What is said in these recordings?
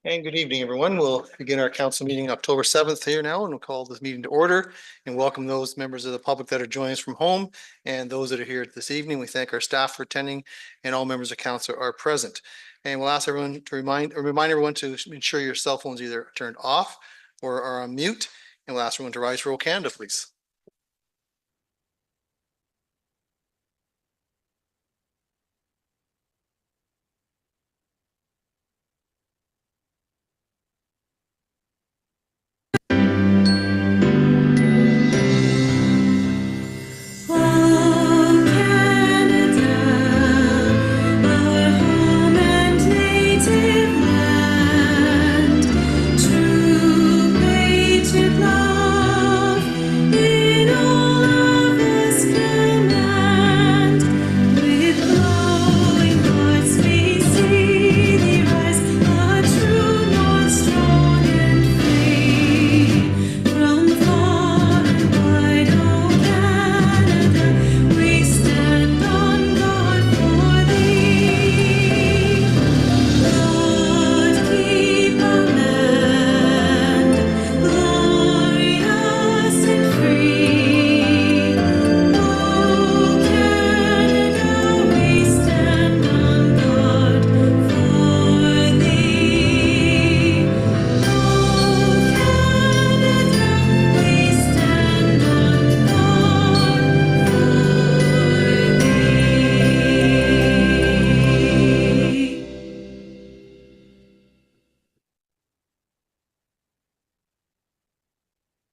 And good evening, everyone. We'll begin our council meeting October 7th here now, and we'll call this meeting to order and welcome those members of the public that are joining us from home and those that are here this evening. We thank our staff for attending and all members of council are present. And we'll ask everyone to remind everyone to ensure your cell phones either turned off or are on mute. And we'll ask everyone to rise for Roll Canada, please.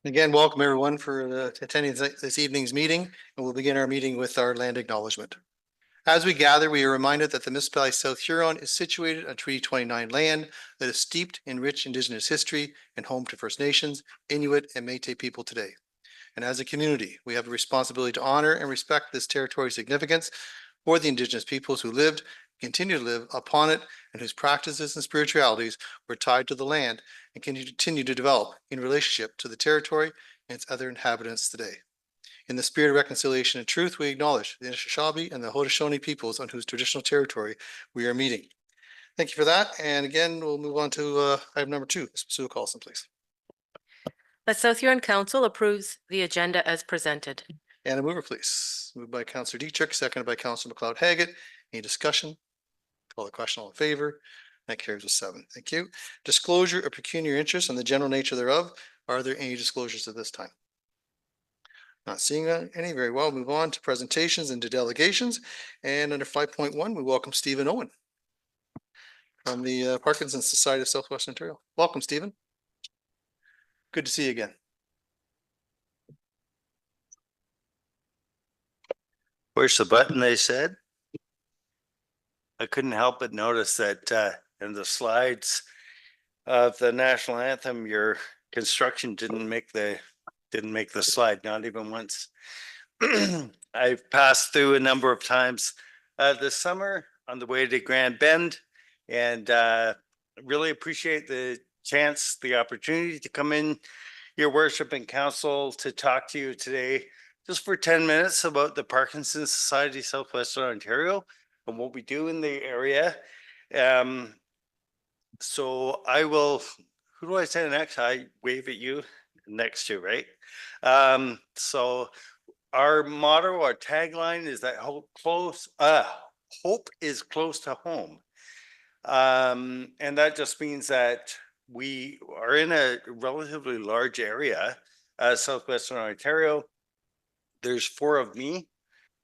Again, welcome everyone for attending this evening's meeting, and we'll begin our meeting with our land acknowledgement. As we gather, we are reminded that the municipality of South Huron is situated on Treaty 29 land that is steeped in rich Indigenous history and home to First Nations, Inuit, and Métis people today. And as a community, we have a responsibility to honor and respect this territory's significance for the Indigenous peoples who lived, continue to live upon it, and whose practices and spiritualities were tied to the land and continue to develop in relationship to the territory and its other inhabitants today. In the spirit of reconciliation and truth, we acknowledge the Anishinaabe and the Haudenosaunee peoples on whose traditional territory we are meeting. Thank you for that. And again, we'll move on to item number 2. Ms. Sue Carlson, please. The South Huron Council approves the agenda as presented. And a mover, please. Moved by Councillor Dietrich, seconded by Councillor MacLeod-Haggett. Any discussion? Call the question, all in favor. That carries with 7. Thank you. Disclosure of pecuniary interest and the general nature thereof. Are there any disclosures at this time? Not seeing any. Very well. Move on to presentations and to delegations. And under 5.1, we welcome Stephen Owen from the Parkinson's Society of Southwestern Ontario. Welcome, Stephen. Good to see you again. Where's the button, they said? I couldn't help but notice that in the slides of the national anthem, your construction didn't make the slide, not even once. I've passed through a number of times this summer on the way to Grand Bend, and really appreciate the chance, the opportunity to come in your worship and council to talk to you today just for 10 minutes about the Parkinson's Society Southwestern Ontario and what we do in the area. So I will, who do I say next? I wave at you next to, right? So our motto, our tagline is that hope is close to home. And that just means that we are in a relatively large area, Southwestern Ontario. There's 4 of me,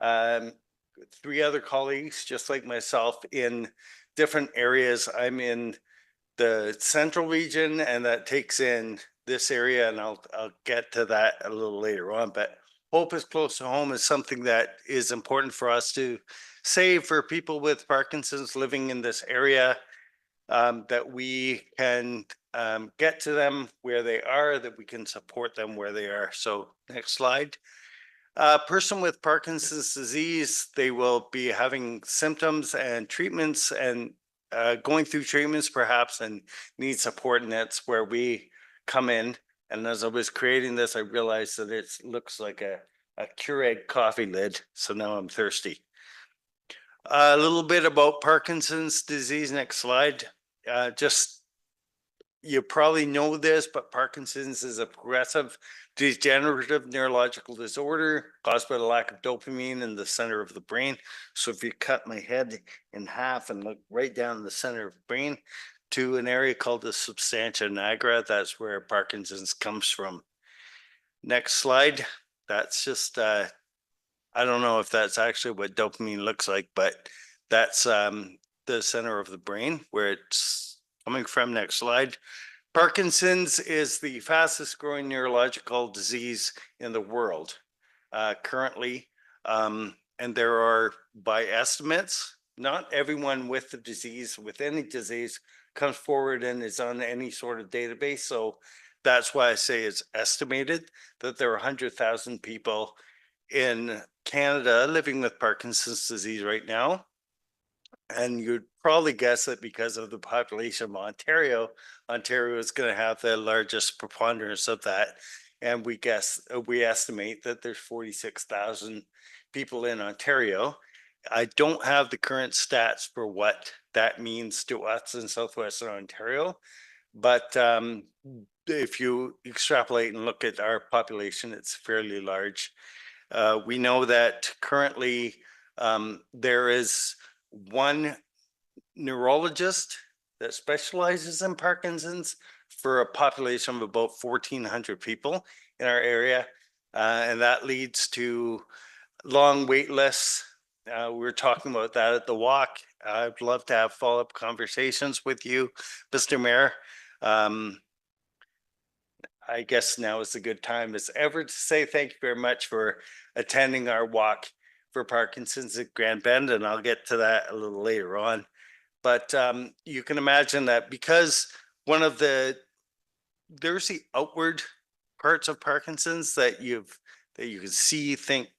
3 other colleagues, just like myself, in different areas. I'm in the central region, and that takes in this area, and I'll get to that a little later on. But hope is close to home is something that is important for us to say for people with Parkinson's living in this area, that we can get to them where they are, that we can support them where they are. So next slide. A person with Parkinson's disease, they will be having symptoms and treatments and going through treatments perhaps and need support, and that's where we come in. And as I was creating this, I realized that it looks like a Keurig coffee lid, so now I'm thirsty. A little bit about Parkinson's disease, next slide. Just you probably know this, but Parkinson's is a progressive degenerative neurological disorder caused by the lack of dopamine in the center of the brain. So if you cut my head in half and look right down the center of the brain to an area called the substantia nigra, that's where Parkinson's comes from. Next slide. That's just, I don't know if that's actually what dopamine looks like, but that's the center of the brain where it's coming from. Next slide. Parkinson's is the fastest growing neurological disease in the world currently. And there are, by estimates, not everyone with the disease, with any disease, comes forward and is on any sort of database. So that's why I say it's estimated that there are 100,000 people in Canada living with Parkinson's disease right now. And you'd probably guess that because of the population of Ontario, Ontario is going to have the largest preponderance of that. And we estimate that there's 46,000 people in Ontario. I don't have the current stats for what that means to us in Southwestern Ontario, but if you extrapolate and look at our population, it's fairly large. We know that currently there is one neurologist that specializes in Parkinson's for a population of about 1,400 people in our area. And that leads to long wait lists. We were talking about that at the walk. I'd love to have follow-up conversations with you, Mr. Mayor. I guess now is a good time as ever to say thank you very much for attending our walk for Parkinson's at Grand Bend, and I'll get to that a little later on. But you can imagine that because there's the outward parts of Parkinson's that you can see, think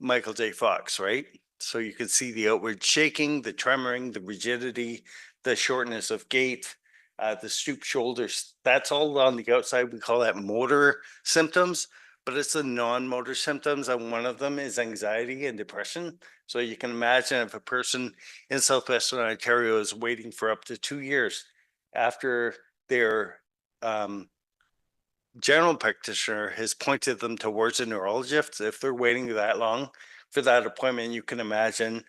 Michael J. Fox, right? So you can see the outward shaking, the tremoring, the rigidity, the shortness of gait, the stoop shoulders. That's all on the outside. We call that motor symptoms, but it's the non-motor symptoms, and one of them is anxiety and depression. So you can imagine if a person in Southwestern Ontario is waiting for up to 2 years after their general practitioner has pointed them towards a neurologist, if they're waiting that long for that appointment, you can imagine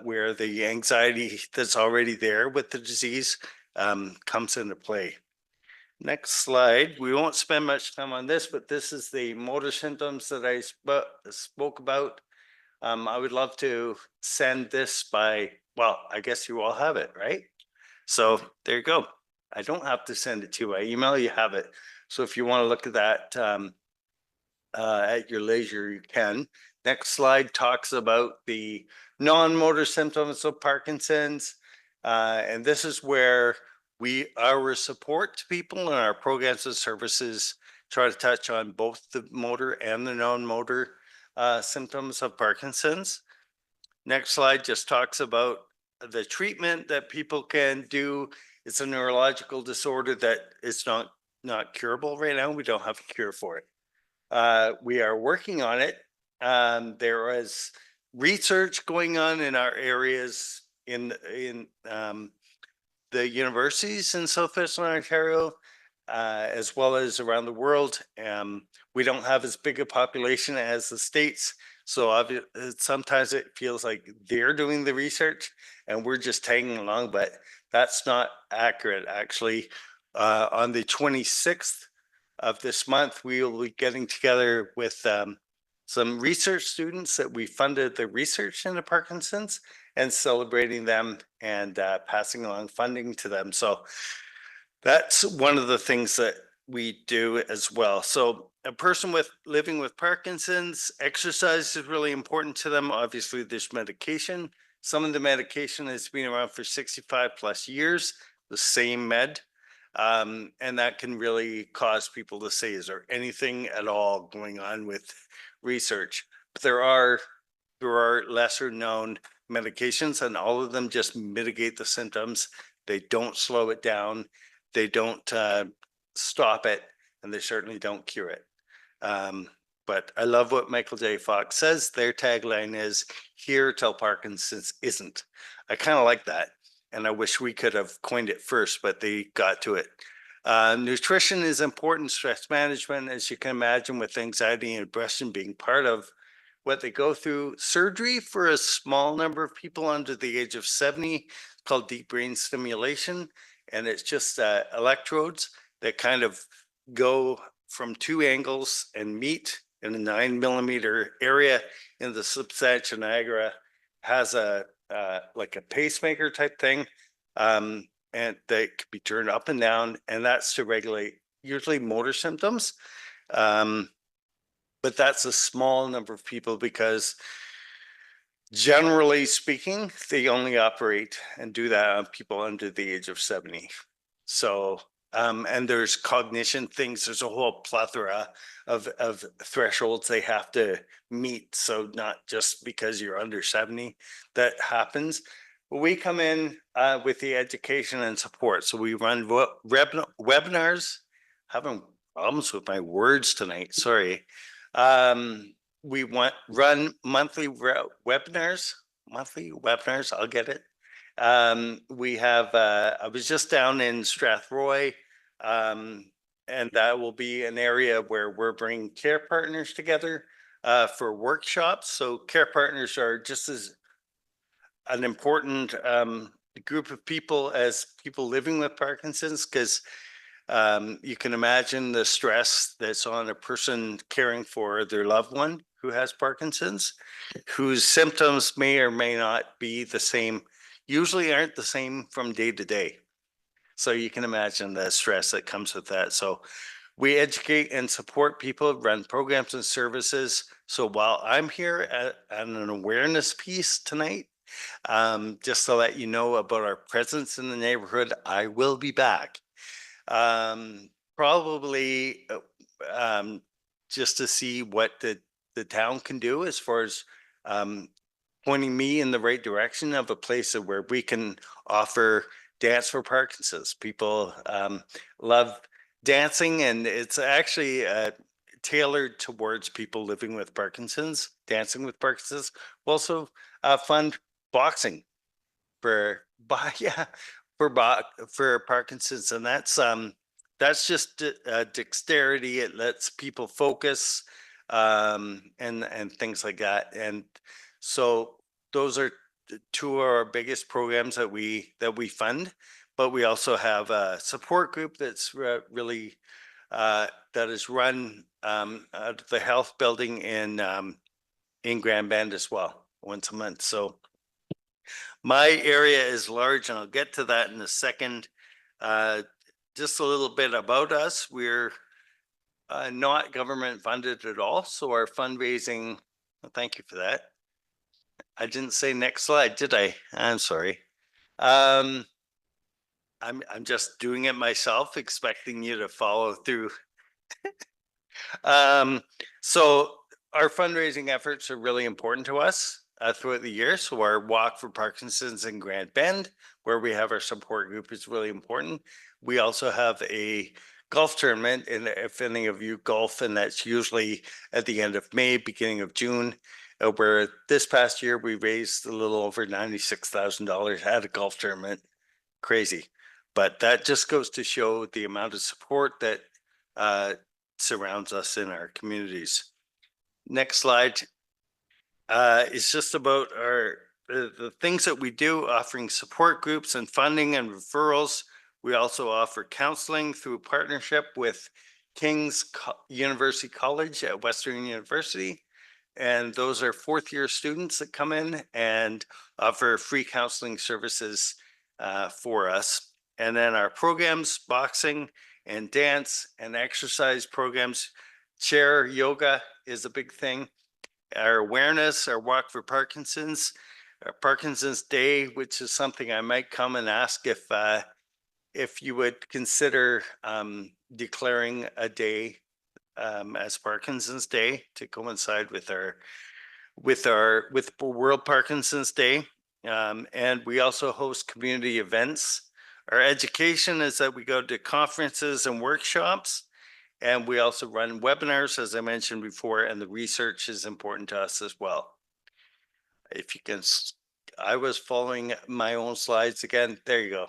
where the anxiety that's already there with the disease comes into play. Next slide. We won't spend much time on this, but this is the motor symptoms that I spoke about. I would love to send this by, well, I guess you all have it, right? So there you go. I don't have to send it to you by email, you have it. So if you want to look at that at your leisure, you can. Next slide talks about the non-motor symptoms of Parkinson's. And this is where our support to people and our programs and services try to touch on both the motor and the non-motor symptoms of Parkinson's. Next slide just talks about the treatment that people can do. It's a neurological disorder that is not curable right now. We don't have a cure for it. We are working on it. There is research going on in our areas in the universities in Southwestern Ontario, as well as around the world. We don't have as big a population as the States. So sometimes it feels like they're doing the research and we're just tagging along, but that's not accurate. Actually, on the 26th of this month, we will be getting together with some research students that we funded the research into Parkinson's and celebrating them and passing along funding to them. So that's one of the things that we do as well. So a person living with Parkinson's, exercise is really important to them. Obviously, there's medication. Some of the medication has been around for 65 plus years, the same med. And that can really cause people to say, is there anything at all going on with research? But there are lesser known medications, and all of them just mitigate the symptoms. They don't slow it down. They don't stop it, and they certainly don't cure it. But I love what Michael J. Fox says. Their tagline is "Here till Parkinson's isn't." I kind of like that. and I wish we could have coined it first, but they got to it. Nutrition is important, stress management, as you can imagine, with anxiety and depression being part of what they go through. Surgery for a small number of people under the age of 70 called deep brain stimulation. And it's just electrodes that kind of go from two angles and meet in a 9 millimeter area in the substantia nigra. Has a like a pacemaker type thing, and that can be turned up and down, and that's to regulate usually motor symptoms. But that's a small number of people because generally speaking, they only operate and do that on people under the age of 70. So, and there's cognition things, there's a whole plethora of thresholds they have to meet. So not just because you're under 70 that happens. But we come in with the education and support. So we run webinars, having problems with my words tonight, sorry. We run monthly webinars, I'll get it. We have, I was just down in Strathroy, and that will be an area where we're bringing care partners together for workshops. So care partners are just as an important group of people as people living with Parkinson's, because you can imagine the stress that's on a person caring for their loved one who has Parkinson's, whose symptoms may or may not be the same, usually aren't the same from day to day. So you can imagine the stress that comes with that. So we educate and support people, run programs and services. So while I'm here at an awareness piece tonight, just to let you know about our presence in the neighborhood, I will be back. Probably just to see what the town can do as far as pointing me in the right direction of a place where we can offer dance for Parkinson's. People love dancing, and it's actually tailored towards people living with Parkinson's, dancing with Parkinson's. We also fund boxing for Parkinson's, and that's just dexterity. It lets people focus and things like that. And so those are two of our biggest programs that we fund. But we also have a support group that's really that is run out of the health building in Grand Bend as well, once a month. So my area is large, and I'll get to that in a second. Just a little bit about us. We're not government funded at all. So our fundraising, thank you for that. I didn't say next slide, did I? I'm sorry. I'm just doing it myself, expecting you to follow through. So our fundraising efforts are really important to us throughout the year. So our Walk for Parkinson's in Grand Bend, where we have our support group, is really important. We also have a golf tournament, and if any of you golf, and that's usually at the end of May, beginning of June, where this past year we raised a little over $96,000 at a golf tournament. Crazy. But that just goes to show the amount of support that surrounds us in our communities. Next slide is just about the things that we do, offering support groups and funding and referrals. We also offer counseling through partnership with King's University College at Western University. And those are fourth-year students that come in and offer free counseling services for us. And then our programs, boxing and dance and exercise programs. Chair yoga is a big thing. Our awareness, our Walk for Parkinson's, our Parkinson's Day, which is something I might come and ask if you would consider declaring a day as Parkinson's Day to coincide with World Parkinson's Day. And we also host community events. Our education is that we go to conferences and workshops, and we also run webinars, as I mentioned before, and the research is important to us as well. If you can I was following my own slides again. There you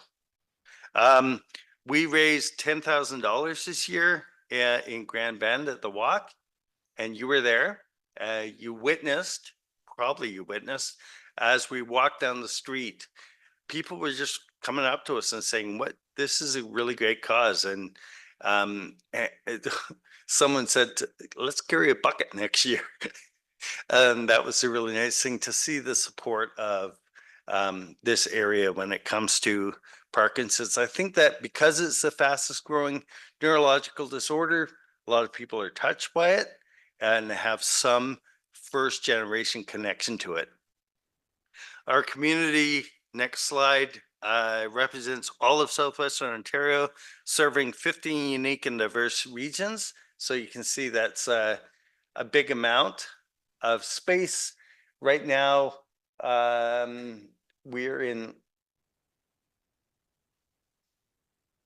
go. We raised $10,000 this year in Grand Bend at the walk, and you were there. You witnessed, probably you witnessed, as we walked down the street, people were just coming up to us and saying, "What? This is a really great cause." And someone said, "Let's carry a bucket next year." And that was a really nice thing to see the support of this area when it comes to Parkinson's. I think that because it's the fastest growing neurological disorder, a lot of people are touched by it and have some first generation connection to it. Our community, next slide, represents all of Southwestern Ontario, serving 15 unique and diverse regions. So you can see that's a big amount of space. Right now, we're in.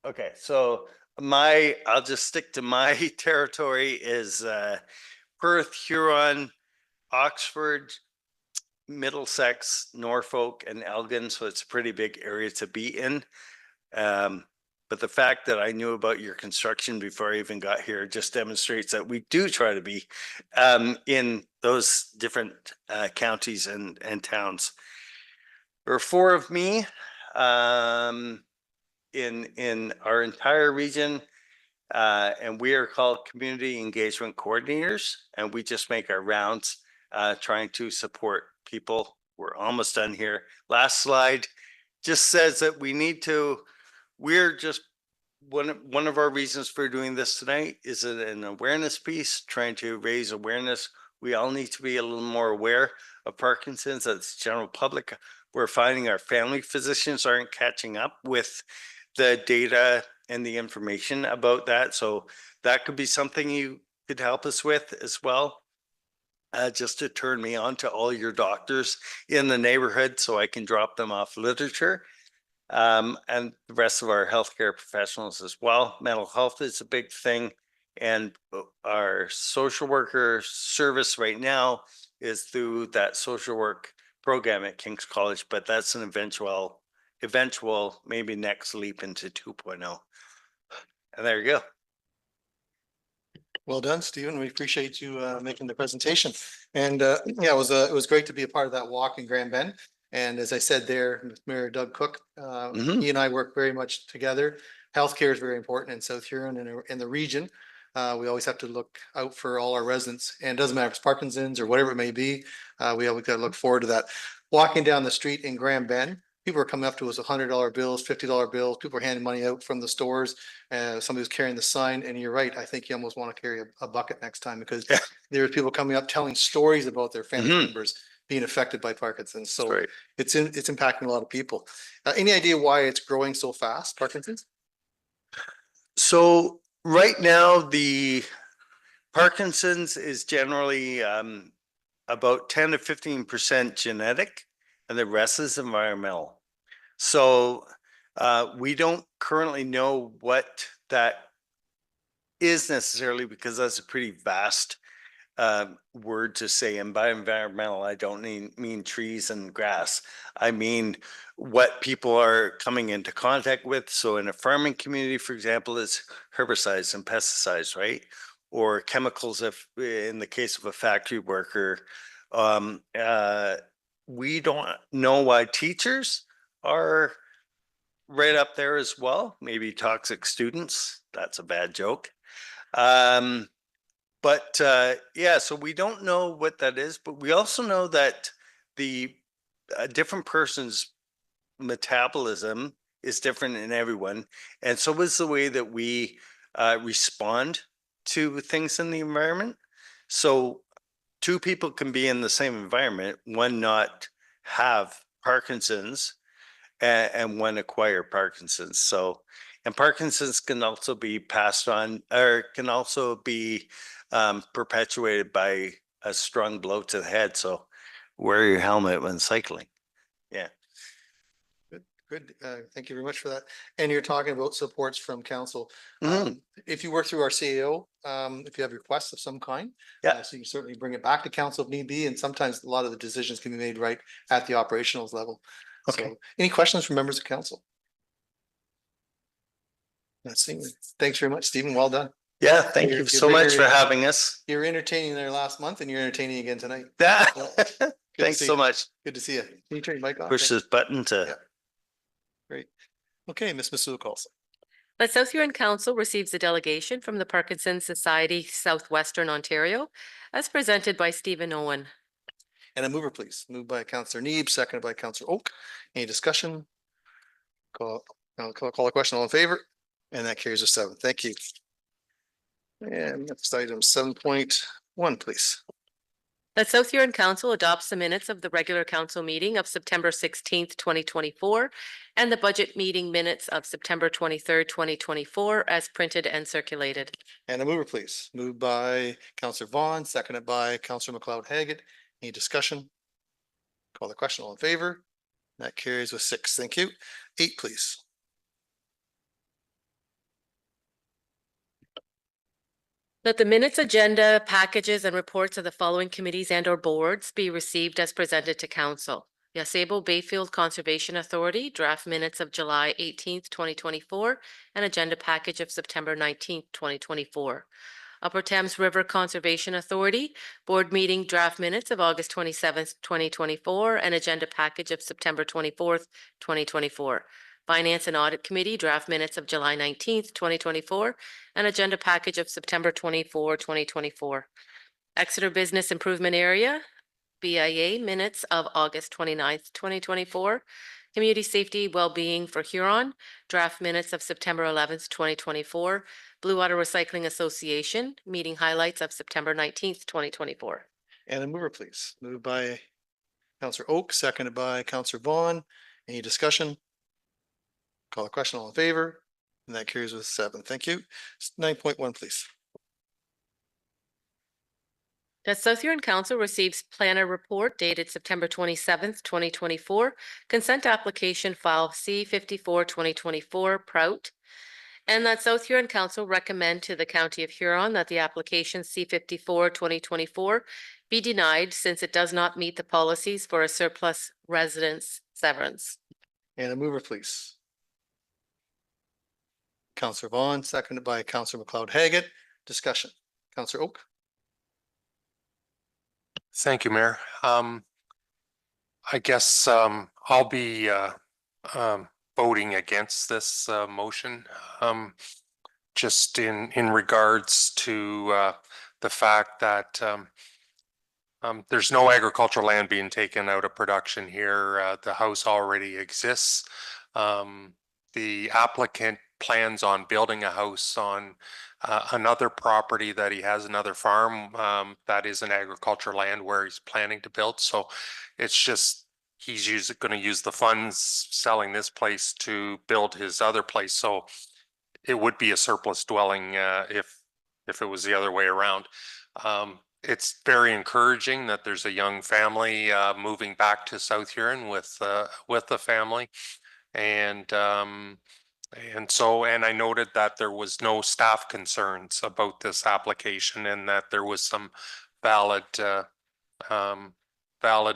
Okay, so I'll just stick to my territory is Perth, Huron, Oxford, Middlesex, Norfolk, and Elgin. So it's a pretty big area to be in. But the fact that I knew about your construction before I even got here just demonstrates that we do try to be in those different counties and towns. There are 4 of me in our entire region, and we are called community engagement coordinators, and we just make our rounds trying to support people. We're almost done here. Last slide just says that we're just one of our reasons for doing this tonight is an awareness piece, trying to raise awareness. We all need to be a little more aware of Parkinson's as general public. We're finding our family physicians aren't catching up with the data and the information about that. So that could be something you could help us with as well. Just to turn me on to all your doctors in the neighborhood so I can drop them off literature. And the rest of our healthcare professionals as well. Mental health is a big thing. And our social worker service right now is through that social work program at King's College, but that's an eventual maybe next leap into 2.0. And there you go. Well done, Stephen. We appreciate you making the presentation. And yeah, it was great to be a part of that walk in Grand Bend. And as I said there, with Mayor Doug Cook, he and I work very much together. Healthcare is very important in South Huron and in the region. We always have to look out for all our residents, and it doesn't matter if it's Parkinson's or whatever it may be. We always got to look forward to that. Walking down the street in Grand Bend, people are coming up to us with $100 bills, $50 bills. People are handing money out from the stores. Somebody was carrying the sign, and you're right. I think you almost want to carry a bucket next time because there's people coming up telling stories about their family members being affected by Parkinson's. So it's impacting a lot of people. Any idea why it's growing so fast, Parkinson's? So right now, the Parkinson's is generally about 10 to 15% genetic, and the rest is environmental. So we don't currently know what that is necessarily, because that's a pretty vast word to say. And by environmental, I don't mean trees and grass. I mean what people are coming into contact with. So in a farming community, for example, it's herbicides and pesticides, right? Or chemicals, if in the case of a factory worker. We don't know why teachers are right up there as well. Maybe toxic students. That's a bad joke. But yeah, so we don't know what that is, but we also know that the different person's metabolism is different in everyone. And so is the way that we respond to things in the environment. So 2 people can be in the same environment, one not have Parkinson's and one acquire Parkinson's. So, and Parkinson's can also be passed on, or can also be perpetuated by a strong blow to the head. So wear your helmet when cycling. Yeah. Good. Good. Thank you very much for that. And you're talking about supports from council. Mhm. If you work through our CEO, if you have requests of some kind. Yeah. So you can certainly bring it back to council if need be, and sometimes a lot of the decisions can be made right at the operationals level. Okay. So any questions from members of council? Let's see. Thanks very much, Stephen. Well done. Yeah, thank You're- you you're so much for very- having us. You're entertaining there last month and you're entertaining again tonight. Yeah. Good to Thanks see so you. much. Good to see you. Can you turn your mic off? Push this button to. Yeah. Great. Okay, Ms. Masook also. That South Huron Council receives a delegation from the Parkinson's Society Southwestern Ontario as presented by Stephen Owen. And a mover, please. Moved by Councillor Neeb, seconded by Councillor Oak. Any discussion? Call a question. All in favor? And that carries a 7. Thank you. And next item 7.1, please. That South Huron Council adopts the minutes of the regular council meeting of September 16th, 2024, and the budget meeting minutes of September 23rd, 2024, as printed and circulated. And a mover, please. Moved by Councillor Vaughn, seconded by Councillor McLeod Haggett. Any discussion? Call the question. All in favor? That carries with 6. Thank you. 8, please. That the minutes, agenda, packages, and reports of the following committees and or boards be received as presented to council. The Ausable Bayfield Conservation Authority, draft minutes of July 18th, 2024, and agenda package of September 19th, 2024. Upper Thames River Conservation Authority, board meeting draft minutes of August 27th, 2024, and agenda package of September 24th, 2024. Finance and Audit Committee, draft minutes of July 19th, 2024, and agenda package of September 24, 2024. Exeter Business Improvement Area, BIA minutes of August 29th, 2024. Community Safety Wellbeing for Huron, draft minutes of September 11th, 2024. Blue Water Recycling Association, meeting highlights of September 19th, 2024. And a mover, please. Moved by Councillor Oak, seconded by Councillor Vaughn. Any discussion? Call the question. All in favor? And that carries with 7. Thank you. 9.1, please. The South Huron Council receives planner report dated September 27th, 2024, consent application file C-54 2024 Prout. And that South Huron Council recommend to the County of Huron that the application C-54 2024 be denied since it does not meet the policies for a surplus residence severance. And a mover, please. Councillor Vaughn, seconded by Councillor McLeod Haggett. Discussion. Councillor Oak. Thank you, Mayor. I guess I'll be voting against this motion. Just in regards to the fact that there's no agricultural land being taken out of production here. The house already exists. The applicant plans on building a house on another property that he has, another farm that is an agricultural land where he's planning to build. So it's just he's going to use the funds selling this place to build his other place. So it would be a surplus dwelling if it was the other way around. It's very encouraging that there's a young family moving back to South Huron with the family, and I noted that there was no staff concerns about this application and that there was some valid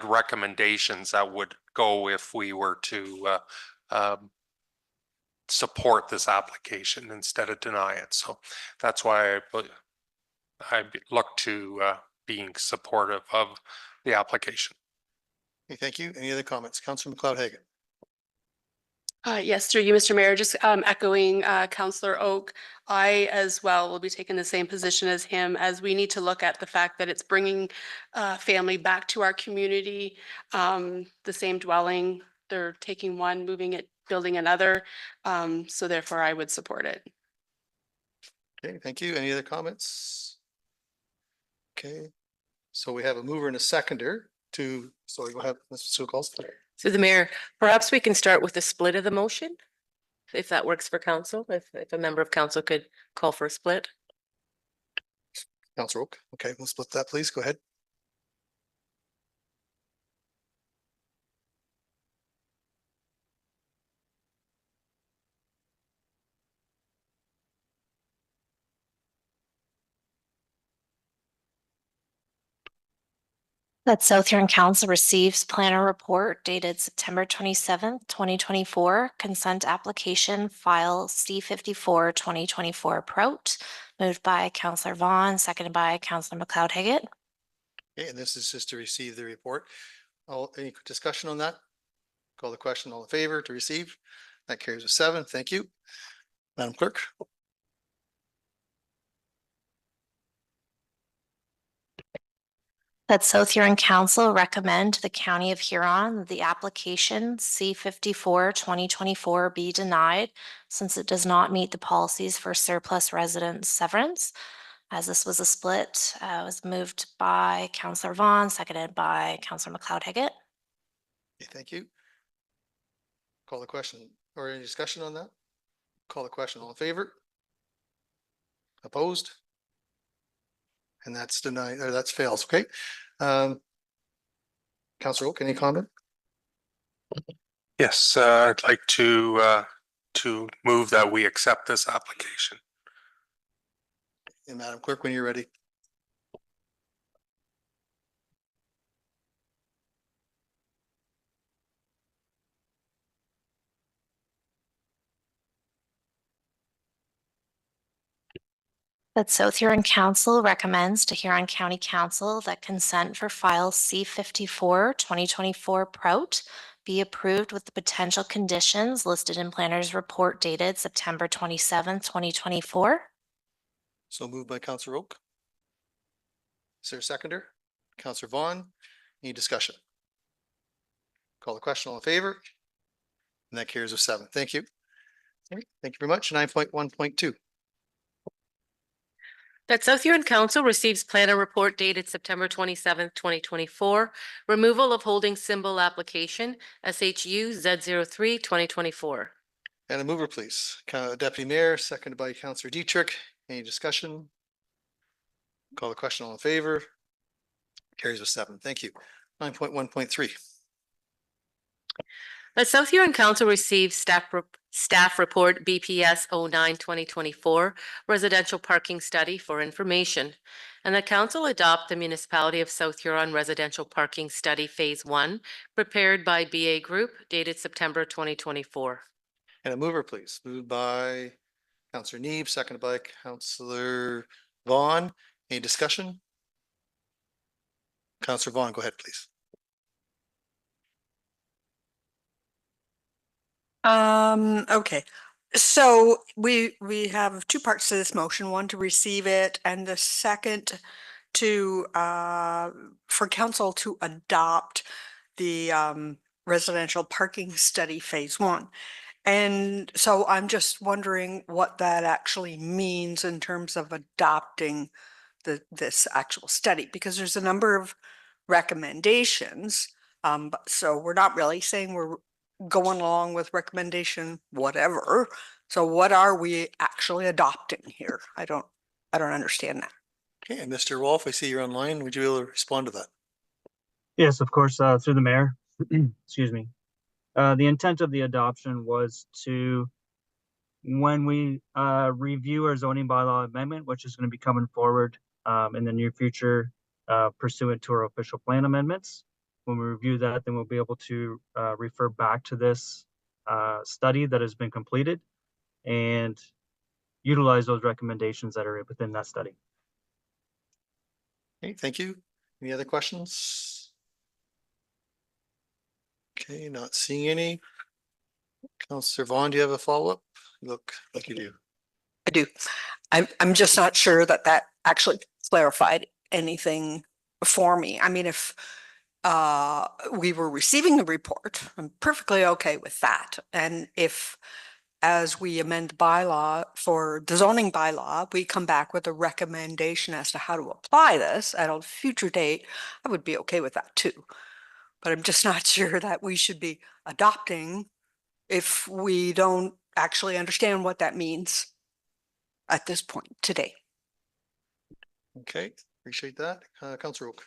recommendations that would go if we were to support this application instead of deny it. So that's why I look to being supportive of the application. Okay, thank you. Any other comments? Councillor McLeod Haggett. Yes, through you, Mr. Mayor, just echoing Councillor Oak. I as well will be taking the same position as him, as we need to look at the fact that it's bringing family back to our community. The same dwelling, they're taking one, moving it, building another. So therefore I would support it. Okay, thank you. Any other comments? Okay, so we have a mover and a seconder to, sorry, go ahead, Mr. Sukals. Through the mayor, perhaps we can start with a split of the motion, if that works for council, if a member of council could call for a split. Councillor Oak. Okay, we'll split that, please. Go ahead. That South Huron Council receives planner report dated September 27th, 2024, consent application file C54 2024 Prout, moved by Councillor Vaughn, seconded by Councillor McLeod-Higgett. Okay, and this is just to receive the report. Any discussion on that? Call the question. All in favor to receive? That carries with 7. Thank you. Madam Clerk. That South Huron Council recommend to the County of Huron that the application C54 2024 be denied since it does not meet the policies for surplus resident severance. As this was a split, was moved by Councillor Vaughn, seconded by Councillor McLeod-Higgett. Okay, thank you. Call the question or any discussion on that? Call the question. All in favor? Opposed? And that's denied, or that's fails. Okay. Councillor Oak, any comment? Yes, I'd like to move that we accept this application. And Madam Clerk, when you're ready. That South Huron Council recommends to Huron County Council that consent for file C54 2024 Prout be approved with the potential conditions listed in planner's report dated September 27th, 2024. So moved by Councillor Oak. Is there a seconder? Councillor Vaughn, any discussion? Call the question. All in favor? And that carries with 7. Thank you. Okay, thank you very much. 9.1.2. That South Huron Council receives planner report dated September 27th, 2024, removal of holding symbol application SHU Z03 2024. And a mover, please. Deputy Mayor, seconded by Councillor Dietrich. Any discussion? Call the question. All in favor? Carries with 7. Thank you. 9.1.3. That South Huron Council receives staff report BPS 09 2024 residential parking study for information. And the council adopt the Municipality of South Huron residential parking study phase 1 prepared by BA Group dated September 2024. And a mover, please. Moved by Councillor Neeb, seconded by Councillor Vaughn. Any discussion? Councillor Vaughn, go ahead, please. Okay. So we have 2 parts to this motion, one to receive it and the second to for council to adopt the residential parking study phase 1. And so I'm just wondering what that actually means in terms of adopting this actual study, because there's a number of recommendations. So we're not really saying we're going along with recommendation, whatever. So what are we actually adopting here? I don't understand that. Okay, and Mr. Wolf, I see you're online. Would you be able to respond to that? Yes, of course, through the mayor. Excuse me. The intent of the adoption was to, when we review our zoning bylaw amendment, which is going to be coming forward in the near future pursuant to our official plan amendments, when we review that, then we'll be able to refer back to this study that has been completed and utilize those recommendations that are within that study. Okay, thank you. Any other questions? Okay, not seeing any. Councillor Vaughn, do you have a follow-up? Look like you do. I do. I'm just not sure that actually clarified anything for me. I mean, if we were receiving the report, I'm perfectly okay with that. And if, as we amend the bylaw for the zoning bylaw, we come back with a recommendation as to how to apply this at a future date, I would be okay with that too. But I'm just not sure that we should be adopting if we don't actually understand what that means at this point today. Okay, appreciate that. Councillor Oak.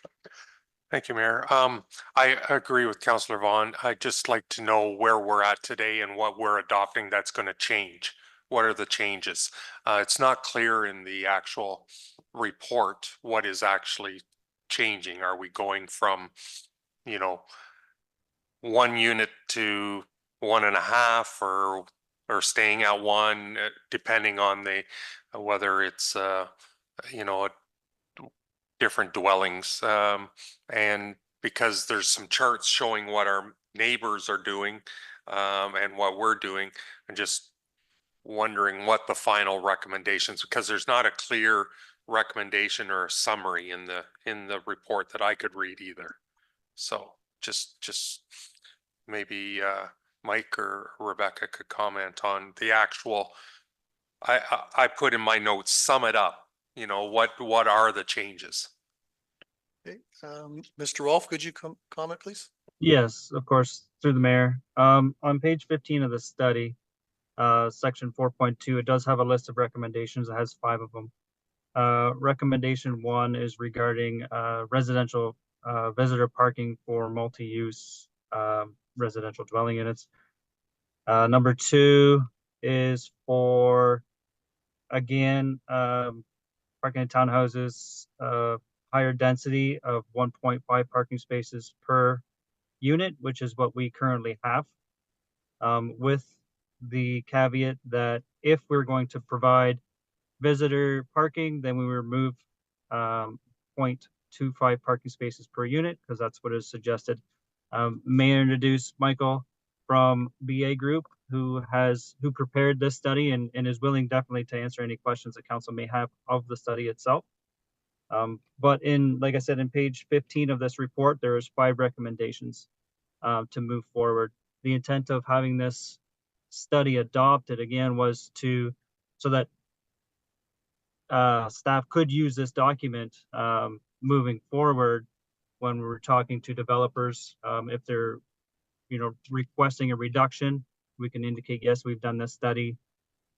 Thank you, Mayor. I agree with Councillor Vaughn. I'd just like to know where we're at today and what we're adopting that's going to change. What are the changes? It's not clear in the actual report what is actually changing? Are we going from, you know, 1 unit to 1.5, or staying at 1, depending on the whether it's you know, different dwellings, and because there's some charts showing what our neighbors are doing, and what we're doing, and just wondering what the final recommendations, because there's not a clear recommendation or a summary in the report that I could read either. So just maybe Mike or Rebecca could comment on the actual. I put in my notes, sum it up. You know, what are the changes? Okay, Mr. Rolfe, could you comment, please? Yes, of course, through the mayor. On page 15 of the study, section 4.2, it does have a list of recommendations. It has 5 of them. Recommendation 1 is regarding residential visitor parking for multi-use residential dwelling units. Number 2 is for, again, parking in townhouses, higher density of 1.5 parking spaces per unit, which is what we currently have, with the caveat that if we're going to provide visitor parking, then we remove 0.25 parking spaces per unit, because that's what is suggested. May I introduce Michael from BA Group, who prepared this study and is willing definitely to answer any questions that council may have of the study itself. But like I said, in page 15 of this report, there is 5 recommendations to move forward. The intent of having this study adopted, again, was so that staff could use this document moving forward when we're talking to developers. If they're, requesting a reduction, we can indicate, yes, we've done this study.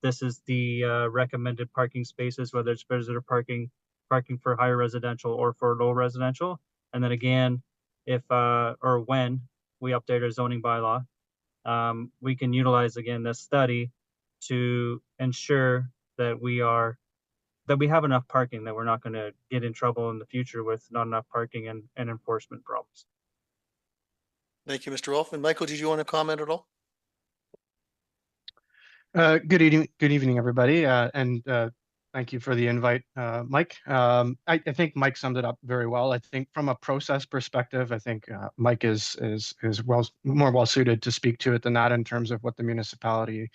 This is the recommended parking spaces, whether it's visitor parking for higher residential or for low residential. And then again, if or when we update our zoning bylaw, we can utilize again this study to ensure that we have enough parking, that we're not going to get in trouble in the future with not enough parking and enforcement problems. Thank you, Mr. Rolfe. And Michael, did you want to comment at all? Good evening, everybody, and thank you for the invite, Mike. I think Mike summed it up very well. I think from a process perspective, I think Mike is more well suited to speak to it than that, in terms of what the municipality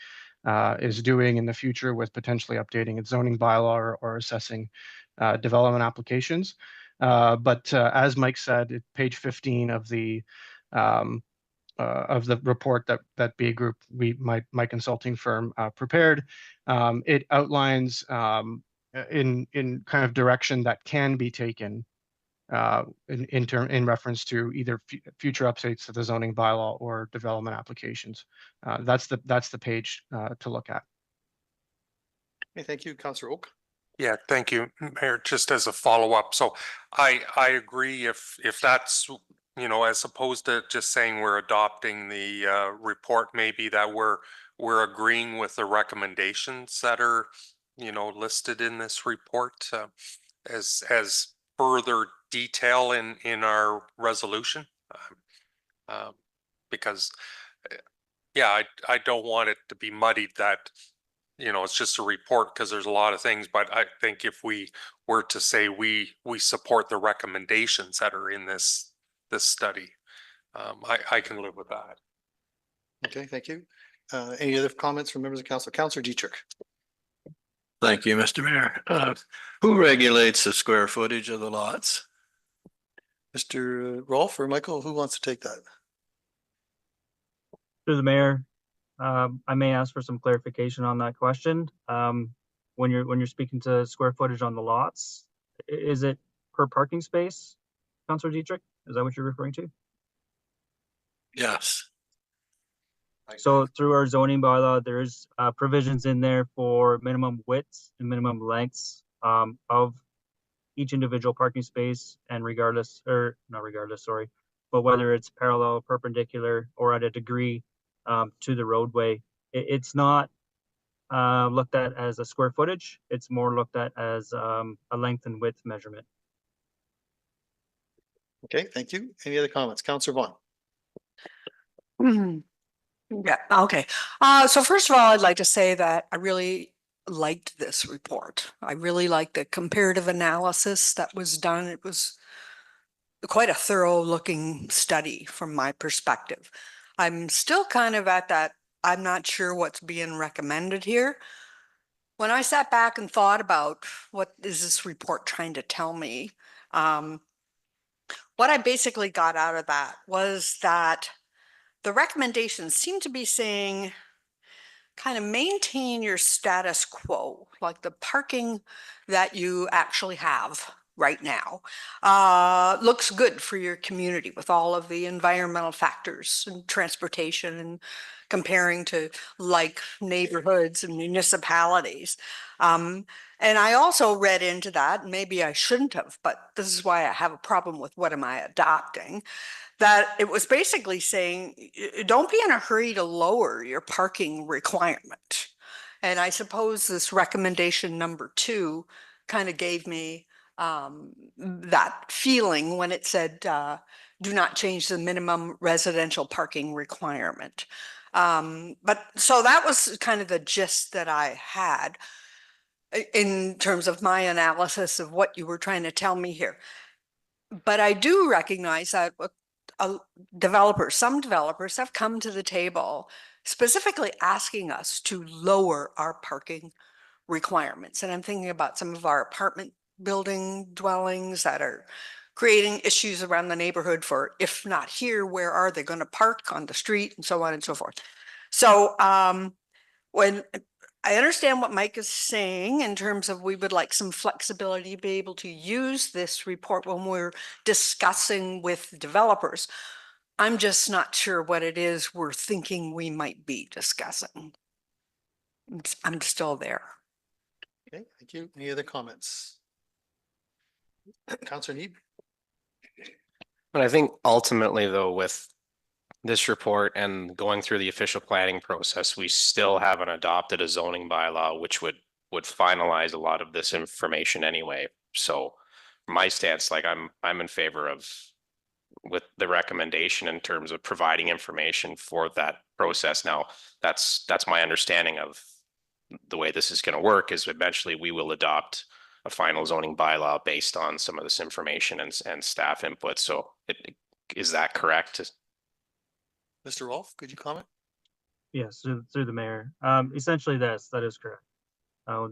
is doing in the future with potentially updating its zoning bylaw or assessing development applications. But as Mike said, page 15 of the report that BA Group, my consulting firm, prepared, it outlines in kind of direction that can be taken in reference to either future updates to the zoning bylaw or development applications. That's the page to look at. Okay, thank you, Councillor Oak. Yeah, thank you, Mayor. Just as a follow-up, so I agree if that's, as opposed to just saying we're adopting the report, maybe that we're agreeing with the recommendations that are, listed in this report as further detail in our resolution, because I don't want it to be muddied that it's just a report, because there's a lot of things. But I think if we were to say we support the recommendations that are in this study, I can live with that. Okay, thank you. Any other comments from members of council? Councillor Dietrich. Thank you, Mr. Mayor. Who regulates the square footage of the lots? Mr. Rolfe or Michael, who wants to take that? Through the mayor, I may ask for some clarification on that question. When you're speaking to square footage on the lots, is it per parking space, Councillor Dietrich? Is that what you're referring to? Yes. So through our zoning bylaw, there's provisions in there for minimum widths and minimum lengths of each individual parking space, and but whether it's parallel, perpendicular, or at a degree to the roadway. It's not looked at as a square footage. It's more looked at as a length and width measurement. Okay, thank you. Any other comments? Counselor Vaughn? Yeah, okay. So first of all, I'd like to say that I really liked this report. I really liked the comparative analysis that was done. It was quite a thorough looking study from my perspective. I'm still kind of at that, I'm not sure what's being recommended here. When I sat back and thought about what is this report trying to tell me, what I basically got out of that was that the recommendations seem to be saying kind of maintain your status quo, like the parking that you actually have right now looks good for your community with all of the environmental factors and transportation and comparing to like neighborhoods and municipalities. And I also read into that, maybe I shouldn't have, but this is why I have a problem with what am I adopting, that it was basically saying, don't be in a hurry to lower your parking requirement. And I suppose this recommendation number 2 kind of gave me that feeling when it said, do not change the minimum residential parking requirement. But so that was kind of the gist that I had in terms of my analysis of what you were trying to tell me here. But I do recognize that some developers have come to the table specifically asking us to lower our parking requirements. And I'm thinking about some of our apartment building dwellings that are creating issues around the neighborhood for, if not here, where are they going to park on the street and so on and so forth. So when I understand what Mike is saying in terms of we would like some flexibility to be able to use this report when we're discussing with developers. I'm just not sure what it is we're thinking we might be discussing. I'm still there. Okay, thank you. Any other comments? Counselor Neeb? But I think ultimately though, with this report and going through the official planning process, we still haven't adopted a zoning bylaw, which would finalize a lot of this information anyway. So from my stance, like I'm in favor of with the recommendation in terms of providing information for that process. Now, that's my understanding of the way this is going to work is eventually we will adopt a final zoning bylaw based on some of this information and staff input. So is that correct? Mr. Rolfe, could you comment? Yes, through the mayor. Essentially, that is correct.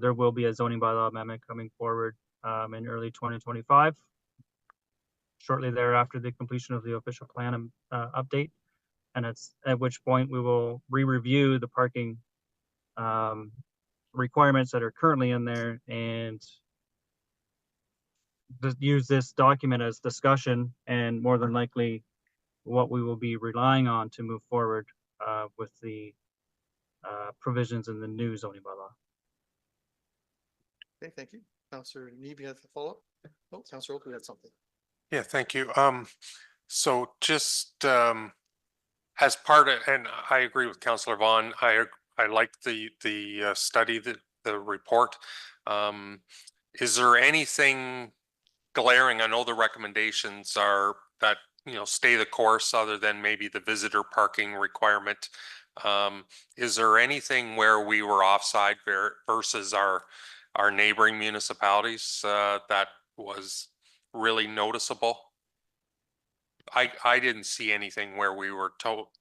There will be a zoning bylaw amendment coming forward in early 2025, shortly thereafter the completion of the official plan update, and it's at which point we will re-review the parking requirements that are currently in there and use this document as discussion and more than likely what we will be relying on to move forward with the provisions in the new zoning bylaw. Okay, thank you. Counselor Neeb, you have a follow-up? Oh, Counselor Oakley had something. Yeah, thank you. So just as part of, and I agree with Councillor Vaughn, I like the study, the report. Is there anything glaring? I know the recommendations are that, you know, stay the course other than maybe the visitor parking requirement. Is there anything where we were offside versus our neighboring municipalities that was really noticeable? I didn't see anything where we were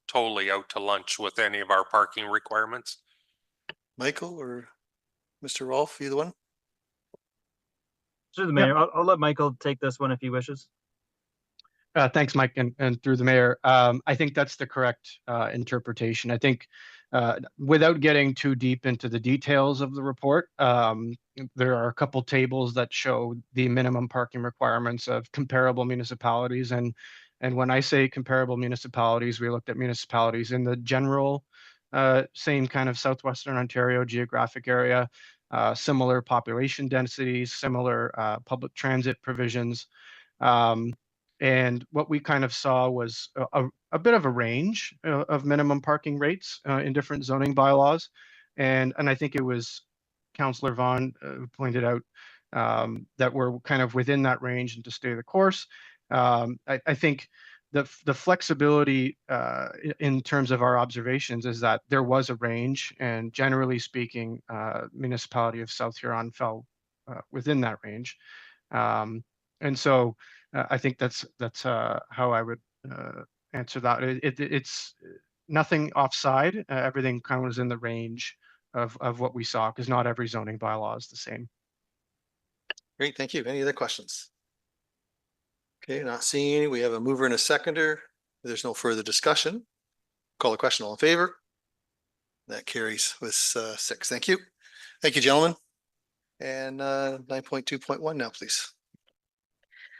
totally out to lunch with any of our parking requirements. Michael or Mr. Rolfe, either one? Through the mayor, I'll let Michael take this one if he wishes. Thanks, Mike, and through the mayor. I think that's the correct interpretation. I think without getting too deep into the details of the report, there are a couple tables that show the minimum parking requirements of comparable municipalities. And when I say comparable municipalities, we looked at municipalities in the general same kind of Southwestern Ontario geographic area, similar population densities, similar public transit provisions. And what we kind of saw was a bit of a range of minimum parking rates in different zoning bylaws. And I think it was Councillor Vaughn pointed out that we're kind of within that range and to stay the course. I think the flexibility in terms of our observations is that there was a range, and generally speaking, municipality of South Huron fell within that range. And so I think that's how I would answer that. It's nothing offside. Everything kind of was in the range of what we saw, because not every zoning bylaw is the same. Great, thank you. Any other questions? Okay, not seeing any. We have a mover and a seconder. There's no further discussion. Call the question. All in favor? That carries with 6. Thank you. Thank you, gentlemen. And 9.2.1 now, please.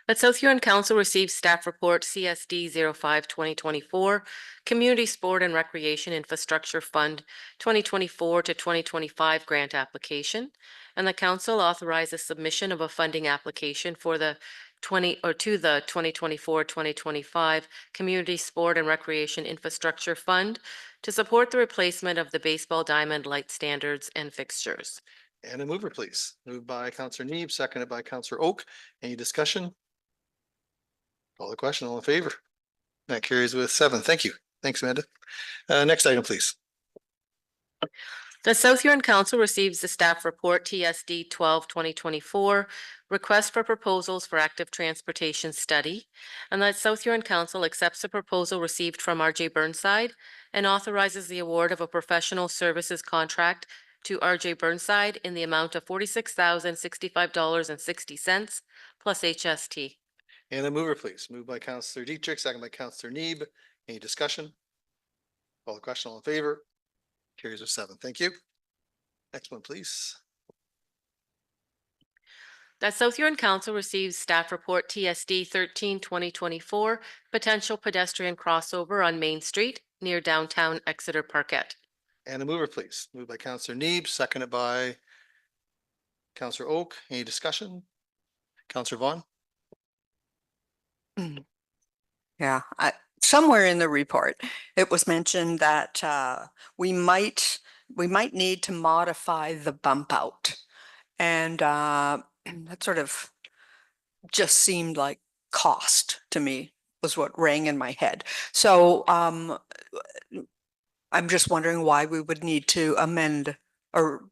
That South Huron Council receives staff report CSD 05-2024, Community Sport and Recreation Infrastructure Fund 2024 to 2025 grant application, and the council authorizes submission of a funding application for the 2024-2025 Community Sport and Recreation Infrastructure Fund to support the replacement of the baseball diamond light standards and fixtures. And a mover, please. Moved by Councillor Neeb, seconded by Councillor Oak. Any discussion? Call the question. All in favor? That carries with 7. Thank you. Thanks, Amanda. Next item, please. The South Huron Council receives the staff report TSD 12-2024, request for proposals for active transportation study, and that South Huron Council accepts the proposal received from RJ Burnside and authorizes the award of a professional services contract to RJ Burnside in the amount of $46,065.60 plus HST. And a mover, please. Moved by Councillor Dietrich, second by Councillor Neeb. Any discussion? Call the question. All in favor? Carries with 7. Thank you. Next one, please. That South Huron Council receives staff report TSD 13-2024, potential pedestrian crossover on Main Street near downtown Exeter Parkette. And a mover, please. Moved by Councillor Neeb, seconded by Councillor Oak. Any discussion? Councillor Vaughn? Yeah, somewhere in the report, it was mentioned that we might need to modify the bump out. And that sort of just seemed like cost to me, was what rang in my head. So I'm just wondering why we would need to amend or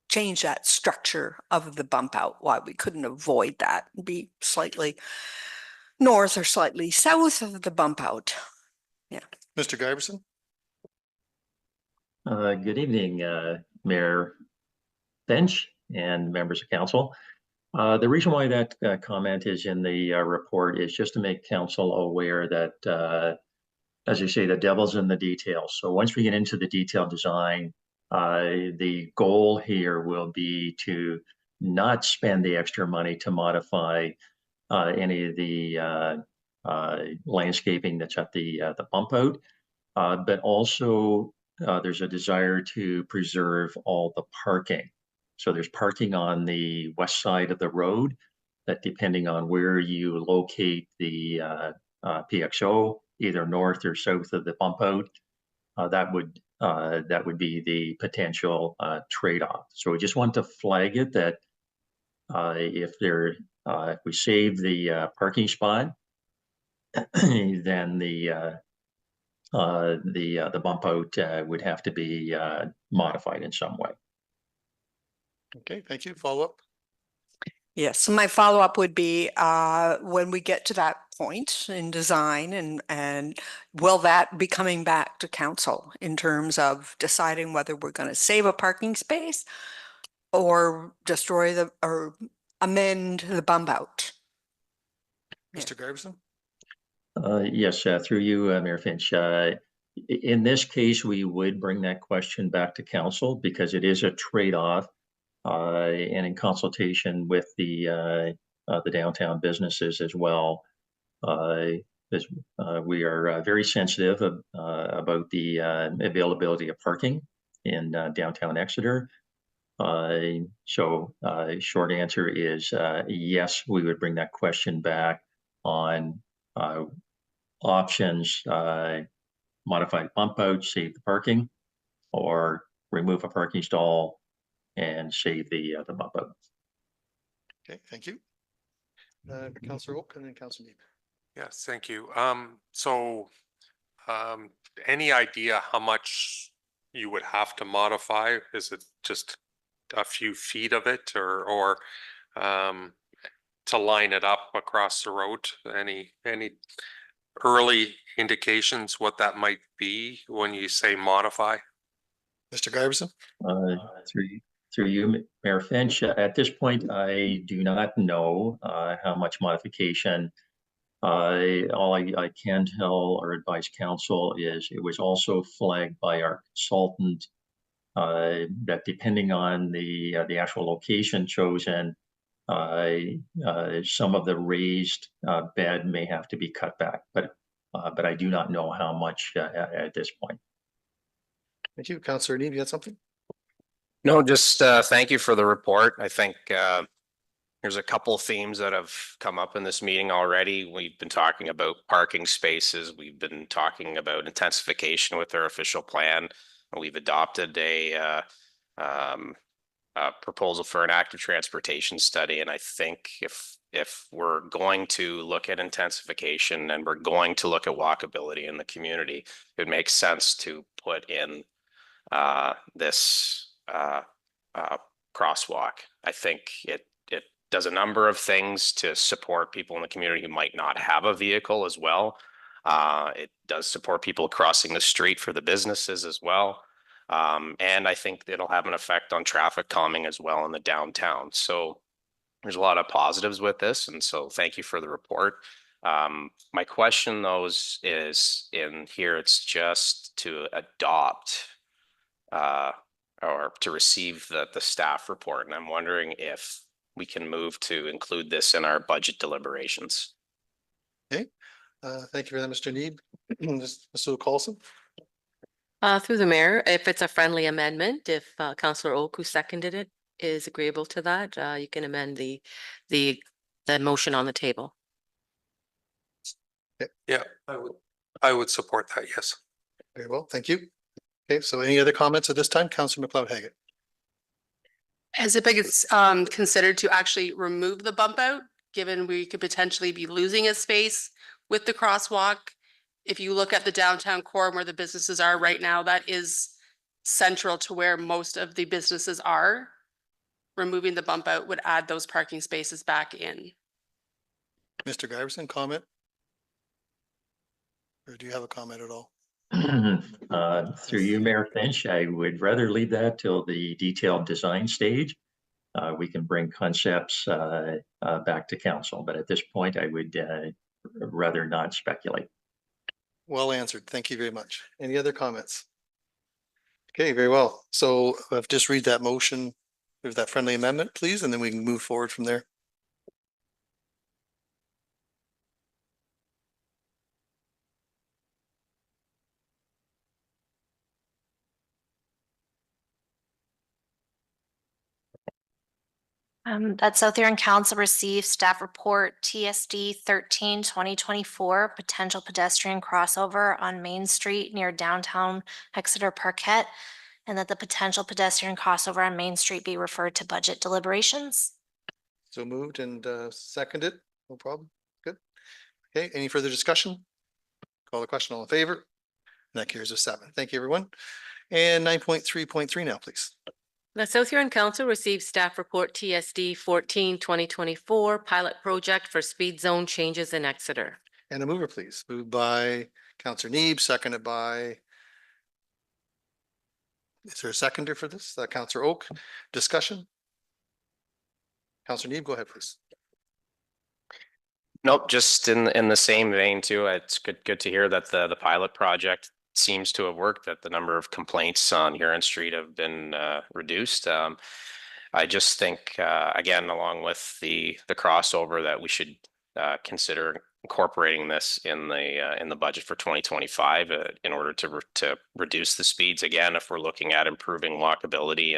change that structure of the bump out, why we couldn't avoid that, be slightly north or slightly south of the bump out. Yeah. Mr. Giberson? Good evening, Mayor Bench and members of council. The reason why that comment is in the report is just to make council aware that, as you say, the devil's in the details. So once we get into the detailed design, the goal here will be to not spend the extra money to modify any of the landscaping that's at the bump out, but also there's a desire to preserve all the parking. So there's parking on the west side of the road that, depending on where you locate the PXO, either north or south of the bump out, that would be the potential trade-off. So we just want to flag it that if we save the parking spot, then the bump out would have to be modified in some way. Okay, thank you. Follow up. Yes, so my follow-up would be when we get to that point in design, and will that be coming back to council in terms of deciding whether we're going to save a parking space or destroy or amend the bump out? Mr. Giberson? Yes, through you, Mayor Finch. In this case, we would bring that question back to council because it is a trade-off, and in consultation with the downtown businesses as well. As we are very sensitive about the availability of parking in downtown Exeter. So short answer is yes, we would bring that question back on options, modified bump out, save the parking, or remove a parking stall and save the bump out. Okay, thank you. Councillor Oak and then Councillor Neeb. Yes, thank you. Any idea how much you would have to modify? Is it just a few feet of it or to line it up across the road? Any early indications what that might be when you say modify? Mr. Giberson? Uh, through you, Mayor Finch, at this point, I do not know how much modification. All I can tell or advise council is it was also flagged by our consultant that depending on the actual location chosen, some of the raised bed may have to be cut back, but I do not know how much at this point. Thank you. Councillor Neeb, you had something? No, just thank you for the report. I think there's a couple of themes that have come up in this meeting already. We've been talking about parking spaces. We've been talking about intensification with our official plan. And we've adopted a proposal for an active transportation study. And I think if we're going to look at intensification and we're going to look at walkability in the community, it makes sense to put in this crosswalk. I think it does a number of things to support people in the community who might not have a vehicle as well. It does support people crossing the street for the businesses as well. And I think it'll have an effect on traffic calming as well in the downtown. So there's a lot of positives with this. And so thank you for the report. My question though is in here, it's just to adopt or to receive the staff report. And I'm wondering if we can move to include this in our budget deliberations. Okay. Thank you for that, Mr. Neeb. Mr. Coulson? Through the mayor, if it's a friendly amendment, if Councillor Oak, who seconded it, is agreeable to that, you can amend the motion on the table. Yeah, I would support that. Yes. Very well. Thank you. Okay. So any other comments at this time? Councillor McLeod-Haggett? Has it been considered to actually remove the bump out, given we could potentially be losing a space with the crosswalk? If you look at the downtown core and where the businesses are right now, that is central to where most of the businesses are. Removing the bump out would add those parking spaces back in. Mr. Giberson, comment? Or do you have a comment at all? Through you, Mayor Finch, I would rather leave that till the detailed design stage. We can bring concepts back to council, but at this point, I would rather not speculate. Well answered. Thank you very much. Any other comments? Okay, very well. So I'll just read that motion with that friendly amendment, please, and then we can move forward from there. That South Huron Council received staff report TSD 13/2024 potential pedestrian crossover on Main Street near downtown Exeter Parquet, and that the potential pedestrian crossover on Main Street be referred to budget deliberations. So moved and seconded. No problem. Good. Okay, any further discussion? Call the question. All in favor? And that carries with 7. Thank you, everyone. And 9.3.3 now, please. The South Huron Council received staff report TSD 14/2024 pilot project for speed zone changes in Exeter. And a mover, please. Moved by Councillor Neeb, seconded by. Is there a seconder for this? Councillor Oak. Discussion? Councillor Neeb, go ahead, please. Nope, just in the same vein too. It's good to hear that the pilot project seems to have worked, that the number of complaints on Huron Street have been reduced. I just think again, along with the crossover, that we should consider incorporating this in the budget for 2025 in order to reduce the speeds. Again, if we're looking at improving walkability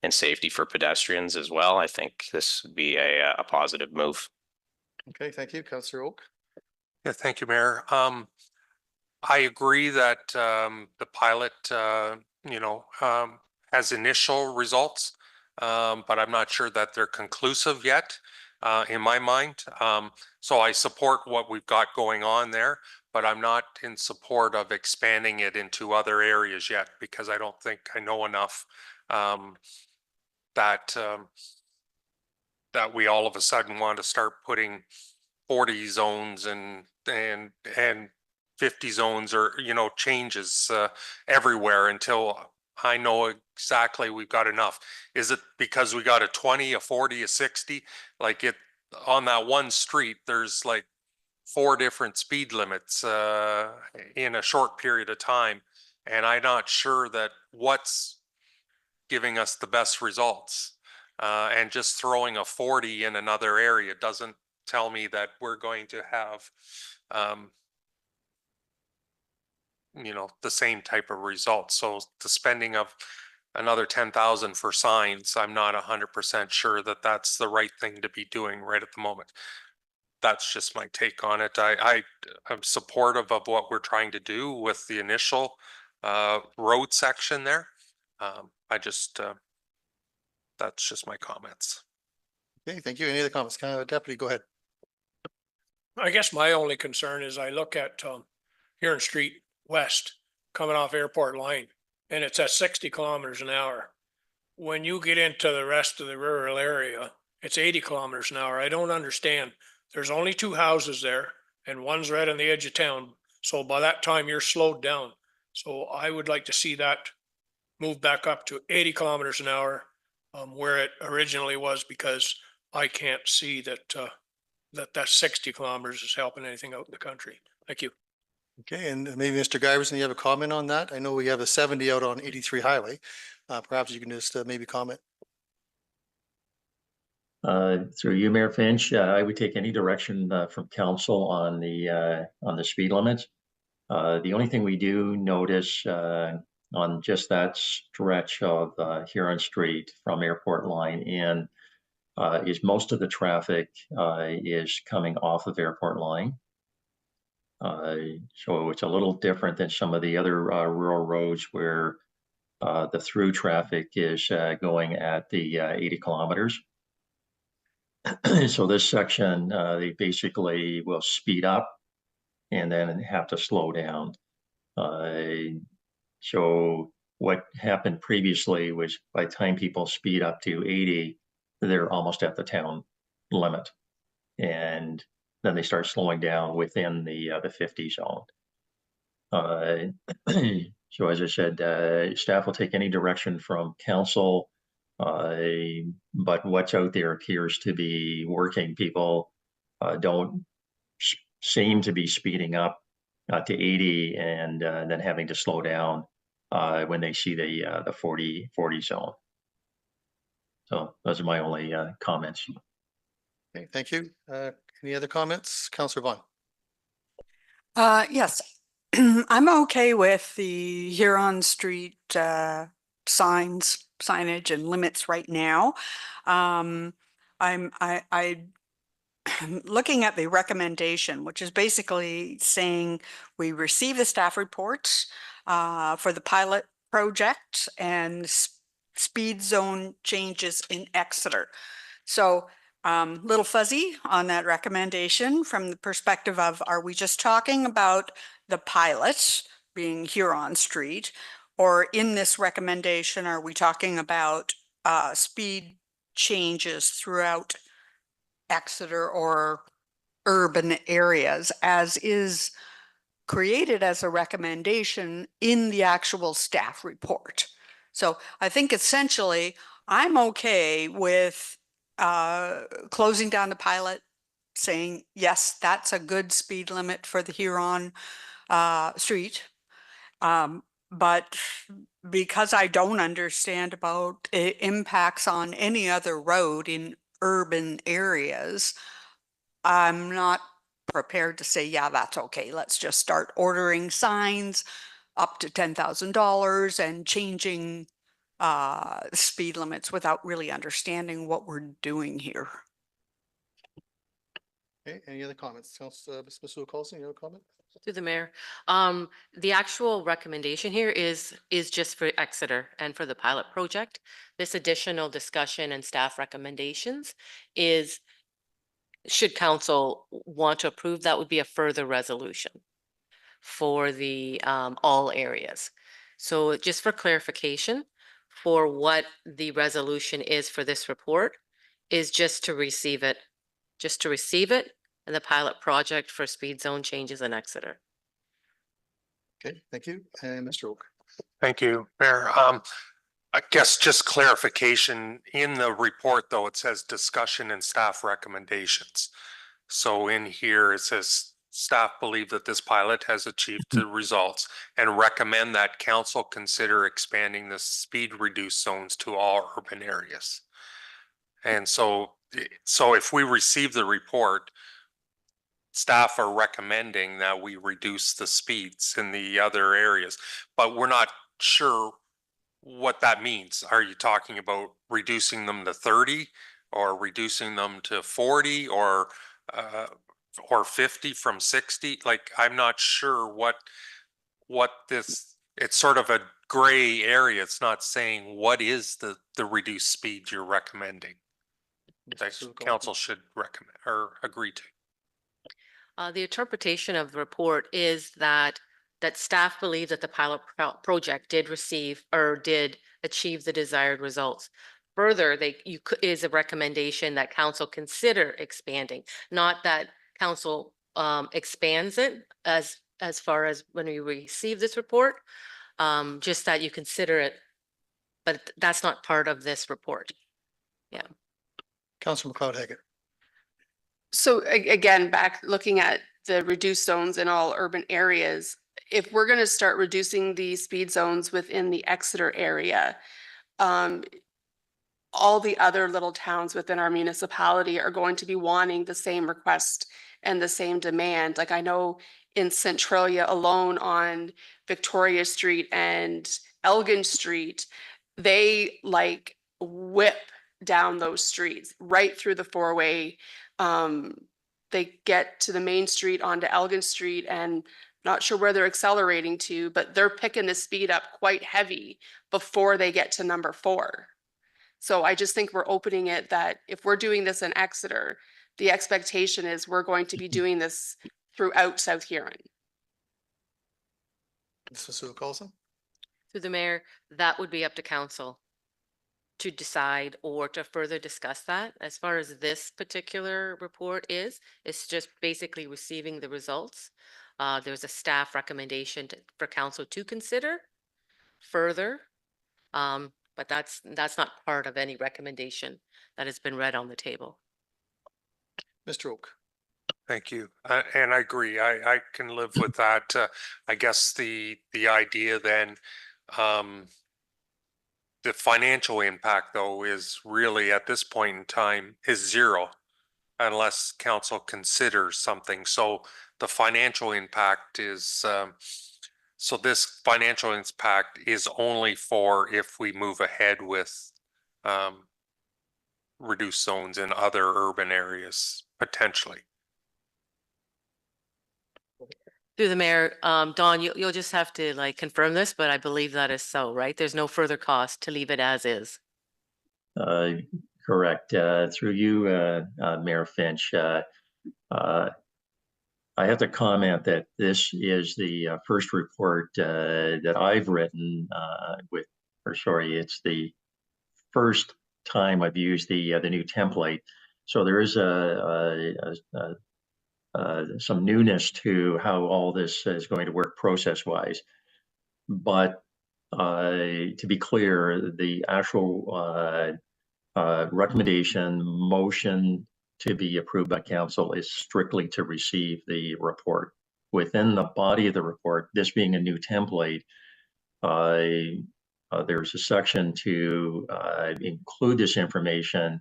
and safety for pedestrians as well, I think this would be a positive move. Okay, thank you. Councillor Oak. Yeah, thank you, Mayor. I agree that the pilot, has initial results, but I'm not sure that they're conclusive yet. in my mind. So I support what we've got going on there, but I'm not in support of expanding it into other areas yet because I don't think I know enough that that we all of a sudden want to start putting 40 zones and 50 zones or, you know, changes everywhere until I know exactly we've got enough. Is it because we got a 20, a 40, a 60? Like it on that one street, there's like 4 different speed limits in a short period of time. And I'm not sure that what's giving us the best results. And just throwing a 40 in another area doesn't tell me that we're going to have you know, the same type of results. So the spending of another 10,000 for signs, I'm not 100% sure that that's the right thing to be doing right at the moment. That's just my take on it. I'm supportive of what we're trying to do with the initial road section there. I just that's just my comments. Okay, thank you. Any other comments? Deputy, go ahead. I guess my only concern is I look at Huron Street West coming off Airport Line and it's at 60 kilometers an hour. When you get into the rest of the rural area, it's 80 kilometers an hour. I don't understand. There's only 2 houses there and one's right on the edge of town. So by that time you're slowed down. So I would like to see that move back up to 80 kilometers an hour where it originally was, because I can't see that that 60 kilometers is helping anything out in the country. Thank you. Okay, and maybe Mr. Giverson, you have a comment on that? I know we have a 70 out on 83 Highway. Perhaps you can just maybe comment. Through you, Mayor Finch, I would take any direction from council on the speed limits. The only thing we do notice on just that stretch of Huron Street from Airport Line in is most of the traffic is coming off of Airport Line. So it's a little different than some of the other rural roads where the through traffic is going at the 80 kilometers. So this section, they basically will speed up and then have to slow down. So what happened previously was by the time people speed up to 80, they're almost at the town limit. And then they start slowing down within the 50 zone. So as I said, staff will take any direction from council, but what's out there appears to be working. People don't seem to be speeding up to 80 and then having to slow down when they see the 40 zone. So those are my only comments. Okay, thank you. Any other comments? Councillor Vaughn. Yes, I'm okay with the Huron Street signage and limits right now. I'm looking at the recommendation, which is basically saying we receive the staff reports for the pilot project and speed zone changes in Exeter. So little fuzzy on that recommendation from the perspective of, are we just talking about the pilot being Huron Street, or in this recommendation, are we talking about speed changes throughout Exeter or urban areas, as is created as a recommendation in the actual staff report? So I think essentially I'm okay with closing down the pilot, saying, yes, that's a good speed limit for the Huron Street. But because I don't understand about impacts on any other road in urban areas, I'm not prepared to say, yeah, that's okay. Let's just start ordering signs up to $10,000 and changing speed limits without really understanding what we're doing here. Okay, any other comments? Councillor Ms. Carlson, you have a comment? To the mayor. The actual recommendation here is just for Exeter and for the pilot project. This additional discussion and staff recommendations is should council want to approve, that would be a further resolution for the all areas. So just for clarification, for what the resolution is for this report is just to receive it, and the pilot project for speed zone changes in Exeter. Okay, thank you. And Mr. Oak. Thank you, Mayor. I guess just clarification in the report, though, it says discussion and staff recommendations. So in here, it says staff believe that this pilot has achieved the results and recommend that council consider expanding the speed reduced zones to all urban areas. And so if we receive the report, staff are recommending that we reduce the speeds in the other areas, but we're not sure what that means. Are you talking about reducing them to 30 or reducing them to 40 or 50 from 60? Like, I'm not sure what this, it's sort of a gray area. It's not saying what is the reduced speed you're recommending that council should recommend or agree to. The interpretation of the report is that staff believe that the pilot project did achieve the desired results. Further, is a recommendation that council consider expanding, not that council expands it as far as when we receive this report, just that you consider it, but that's not part of this report. Yeah. Councilor McLeod-Haggett. So again, back looking at the reduced zones in all urban areas, if we're going to start reducing the speed zones within the Exeter area, all the other little towns within our municipality are going to be wanting the same request and the same demand. Like I know in Centralia alone on Victoria Street and Elgin Street, they like whip down those streets right through the four-way. They get to the main street onto Elgin Street and not sure where they're accelerating to, but they're picking the speed up quite heavy before they get to number 4. So I just think we're opening it that if we're doing this in Exeter, the expectation is we're going to be doing this throughout South Huron. Mr. Sue Colson. Through the mayor, that would be up to council to decide or to further discuss that. As far as this particular report is, it's just basically receiving the results. There's a staff recommendation for council to consider further, but that's not part of any recommendation that has been read on the table. Mr. Oak. Thank you. And I agree. I can live with that. I guess the idea then, the financial impact though is really at this point in time is 0 unless council considers something. So the financial impact is, so this financial impact is only for if we move ahead with reduced zones in other urban areas potentially. Through the mayor, Dawn, you'll just have to like confirm this, but I believe that is so, right? There's no further cost to leave it as is. Correct. Through you, Mayor Finch, I have to comment that this is the first report that I've written it's the first time I've used the new template. So there is some newness to how all this is going to work process-wise. But to be clear, the actual recommendation motion to be approved by council is strictly to receive the report. Within the body of the report, this being a new template, there's a section to include this information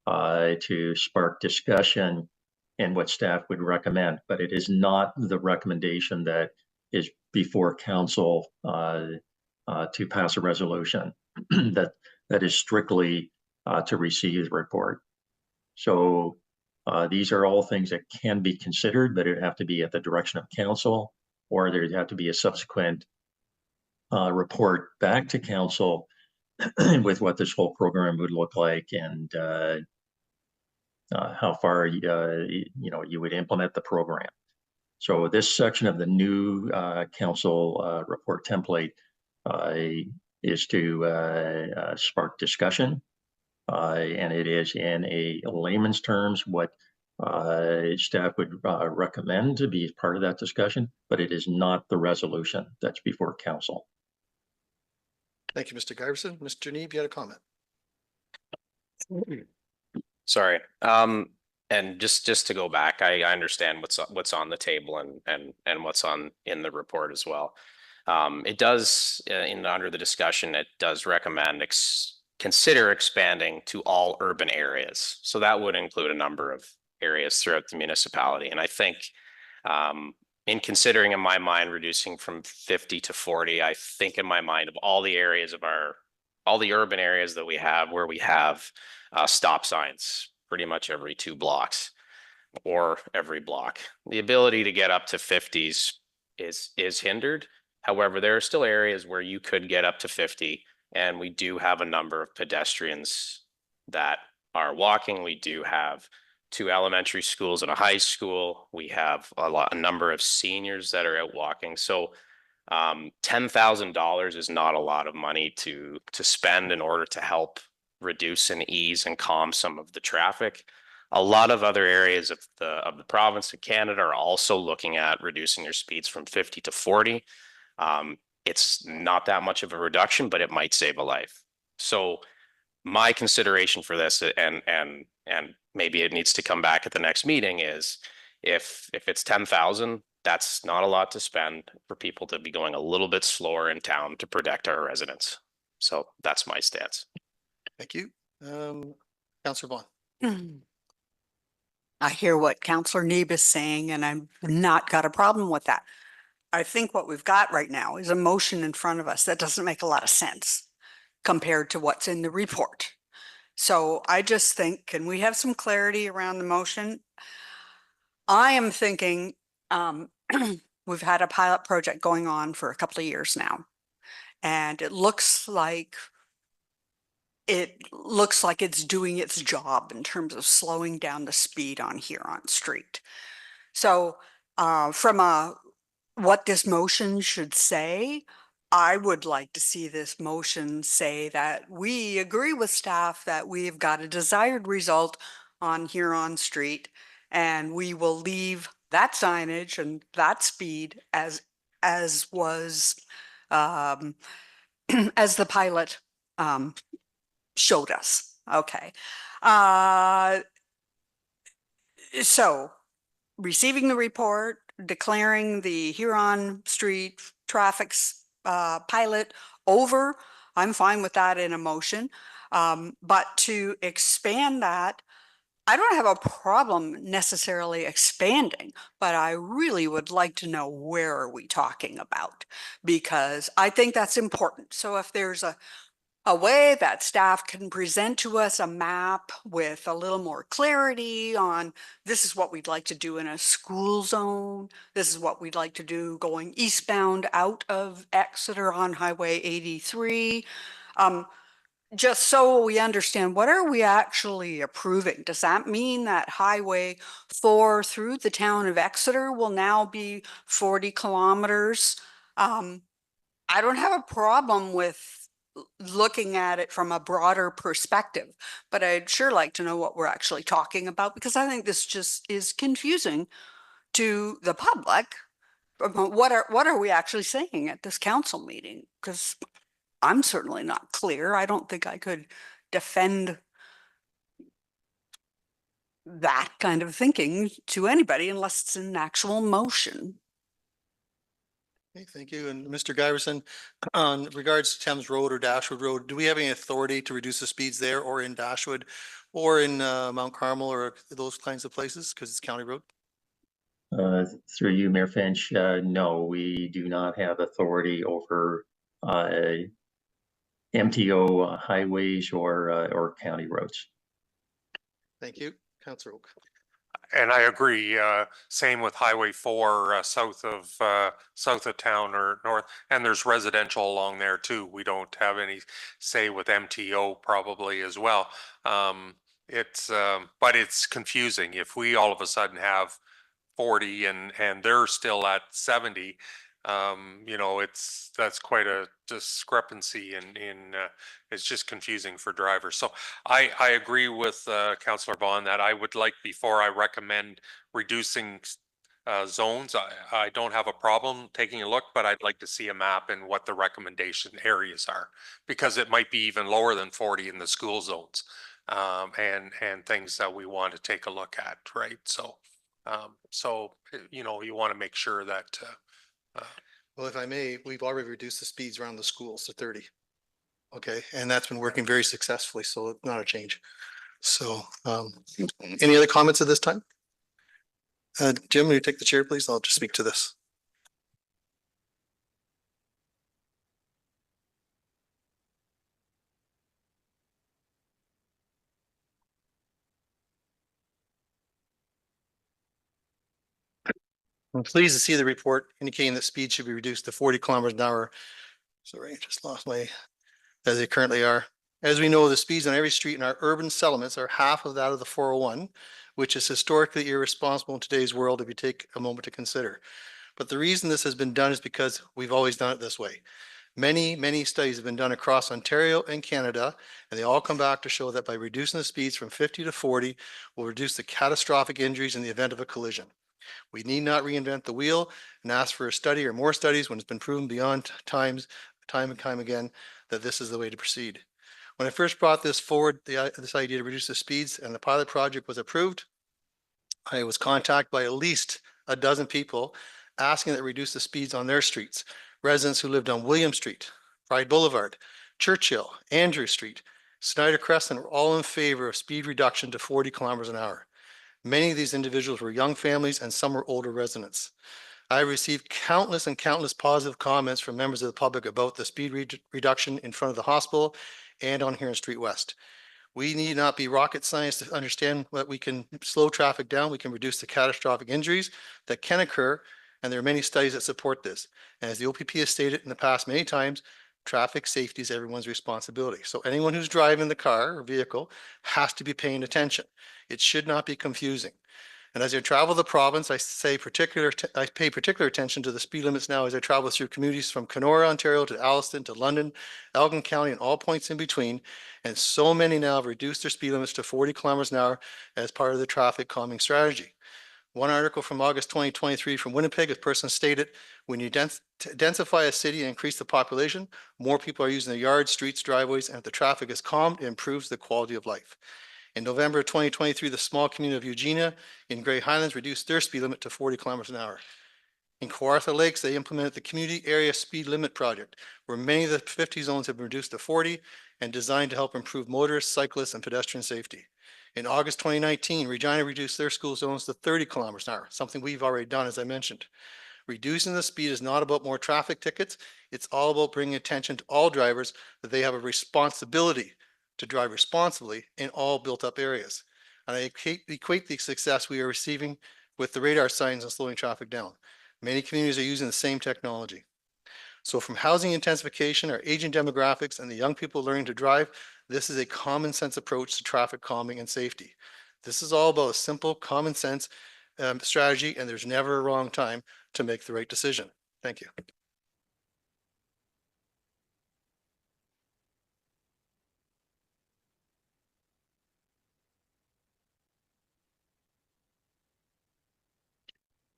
to spark discussion and what staff would recommend, but it is not the recommendation that is before council to pass a resolution. that is strictly to receive the report. So these are all things that can be considered, but it would have to be at the direction of council, or there'd have to be a subsequent report back to council with what this whole program would look like, and how far you would implement the program. So this section of the new council report template is to spark discussion, and it is in a layman's terms what staff would recommend to be part of that discussion, but it is not the resolution that's before council. Thank you, Mr. Giverson. Mr. Neve, you had a comment? Sorry. And just to go back, I understand what's on the table and what's in the report as well. It does under the discussion, it does recommend consider expanding to all urban areas. So that would include a number of areas throughout the municipality. And I think in considering in my mind reducing from 50 to 40, I think in my mind of all the areas of all the urban areas that we have where we have stop signs pretty much every 2 blocks or every block. The ability to get up to 50s is hindered. However, there are still areas where you could get up to 50, and we do have a number of pedestrians that are walking. We do have 2 elementary schools and a high school. We have a number of seniors that are out walking. So $10,000 is not a lot of money to spend in order to help reduce and ease and calm some of the traffic. A lot of other areas of the province of Canada are also looking at reducing their speeds from 50 to 40. It's not that much of a reduction, but it might save a life. So my consideration for this, and maybe it needs to come back at the next meeting, is if it's 10,000, that's not a lot to spend for people to be going a little bit slower in town to protect our residents. So that's my stance. Thank you. Councillor Vaughn. I hear what Councillor Neve is saying, and I've not got a problem with that. I think what we've got right now is a motion in front of us that doesn't make a lot of sense compared to what's in the report. So I just think, can we have some clarity around the motion? I am thinking we've had a pilot project going on for a couple of years now, and it looks like it's doing its job in terms of slowing down the speed on Huron Street. So from what this motion should say, I would like to see this motion say that we agree with staff that we've got a desired result on Huron Street, and we will leave that signage and that speed as was as the pilot showed us. Okay. So receiving the report, declaring the Huron Street traffic pilot over, I'm fine with that in a motion. But to expand that, I don't have a problem necessarily expanding, but I really would like to know where are we talking about, because I think that's important. So if there's a way that staff can present to us a map with a little more clarity on this is what we'd like to do in a school zone, this is what we'd like to do going eastbound out of Exeter on Highway 83, just so we understand what are we actually approving. Does that mean that Highway 4 through the town of Exeter will now be 40 kilometers? I don't have a problem with looking at it from a broader perspective, but I'd sure like to know what we're actually talking about, because I think this just is confusing to the public. What are we actually saying at this council meeting? Because I'm certainly not clear. I don't think I could defend that kind of thinking to anybody unless it's an actual motion. Okay, thank you. And Mr. Giverson, on regards to Thames Road or Dashwood Road, do we have any authority to reduce the speeds there or in Dashwood or in Mount Carmel or those kinds of places because it's county road? Through you, Mayor Finch, no, we do not have authority over MTO highways or county roads. Thank you. Councillor Oak. And I agree, same with Highway 4 south of town or north, and there's residential along there too. We don't have any say with MTO probably as well. It's, but it's confusing. If we all of a sudden have 40 and they're still at 70, you know, that's quite a discrepancy in it's just confusing for drivers. So I agree with Councillor Vaughn that I would like, before I recommend reducing zones, I don't have a problem taking a look, but I'd like to see a map and what the recommendation areas are, because it might be even lower than 40 in the school zones, and things that we want to take a look at, right? So, you know, you want to make sure that, Well, if I may, we've already reduced the speeds around the schools to 30. Okay, and that's been working very successfully, so it's not a change. So, any other comments at this time? Jim, will you take the chair, please? I'll just speak to this. I'm pleased to see the report indicating that speed should be reduced to 40 kilometers an hour. Sorry, I just lost my, as they currently are. As we know, the speeds on every street in our urban settlements are half of that of the 401, which is historically irresponsible in today's world if you take a moment to consider. But the reason this has been done is because we've always done it this way. Many studies have been done across Ontario and Canada, and they all come back to show that by reducing the speeds from 50 to 40 will reduce the catastrophic injuries in the event of a collision. We need not reinvent the wheel and ask for a study or more studies when it's been proven beyond time and time again that this is the way to proceed. When I first brought this forward, this idea to reduce the speeds and the pilot project was approved, I was contacted by at least a dozen people asking that reduce the speeds on their streets. Residents who lived on William Street, Pride Boulevard, Churchill, Andrew Street, Snyder Crescent were all in favor of speed reduction to 40 kilometers an hour. Many of these individuals were young families and some were older residents. I received countless and countless positive comments from members of the public about the speed reduction in front of the hospital and on Huron Street West. We need not be rocket science to understand that we can slow traffic down. We can reduce the catastrophic injuries that can occur. And there are many studies that support this. And as the OPP has stated in the past many times, traffic safety is everyone's responsibility. So anyone who's driving the car or vehicle has to be paying attention. It should not be confusing. And as I travel the province, I pay particular attention to the speed limits now as I travel through communities from Kenora, Ontario to Alliston to London, Elgin County and all points in between. And so many now have reduced their speed limits to 40 kilometers an hour as part of the traffic calming strategy. One article from August 2023 from Winnipeg, a person stated, when you densify a city and increase the population, more people are using their yards, streets, driveways, and if the traffic is calmed, it improves the quality of life. In November 2023, the small community of Eugenia in Grey Highlands reduced their speed limit to 40 kilometers an hour. In Kawartha Lakes, they implemented the Community Area Speed Limit Project, where many of the 50 zones have been reduced to 40 and designed to help improve motorists, cyclists, and pedestrian safety. In August 2019, Regina reduced their school zones to 30 kilometers an hour, something we've already done, as I mentioned. Reducing the speed is not about more traffic tickets. It's all about bringing attention to all drivers that they have a responsibility to drive responsibly in all built-up areas. And I equate the success we are receiving with the radar signs and slowing traffic down. Many communities are using the same technology. So from housing intensification, our aging demographics, and the young people learning to drive, this is a common sense approach to traffic calming and safety. This is all about a simple, common sense strategy, and there's never a wrong time to make the right decision. Thank you.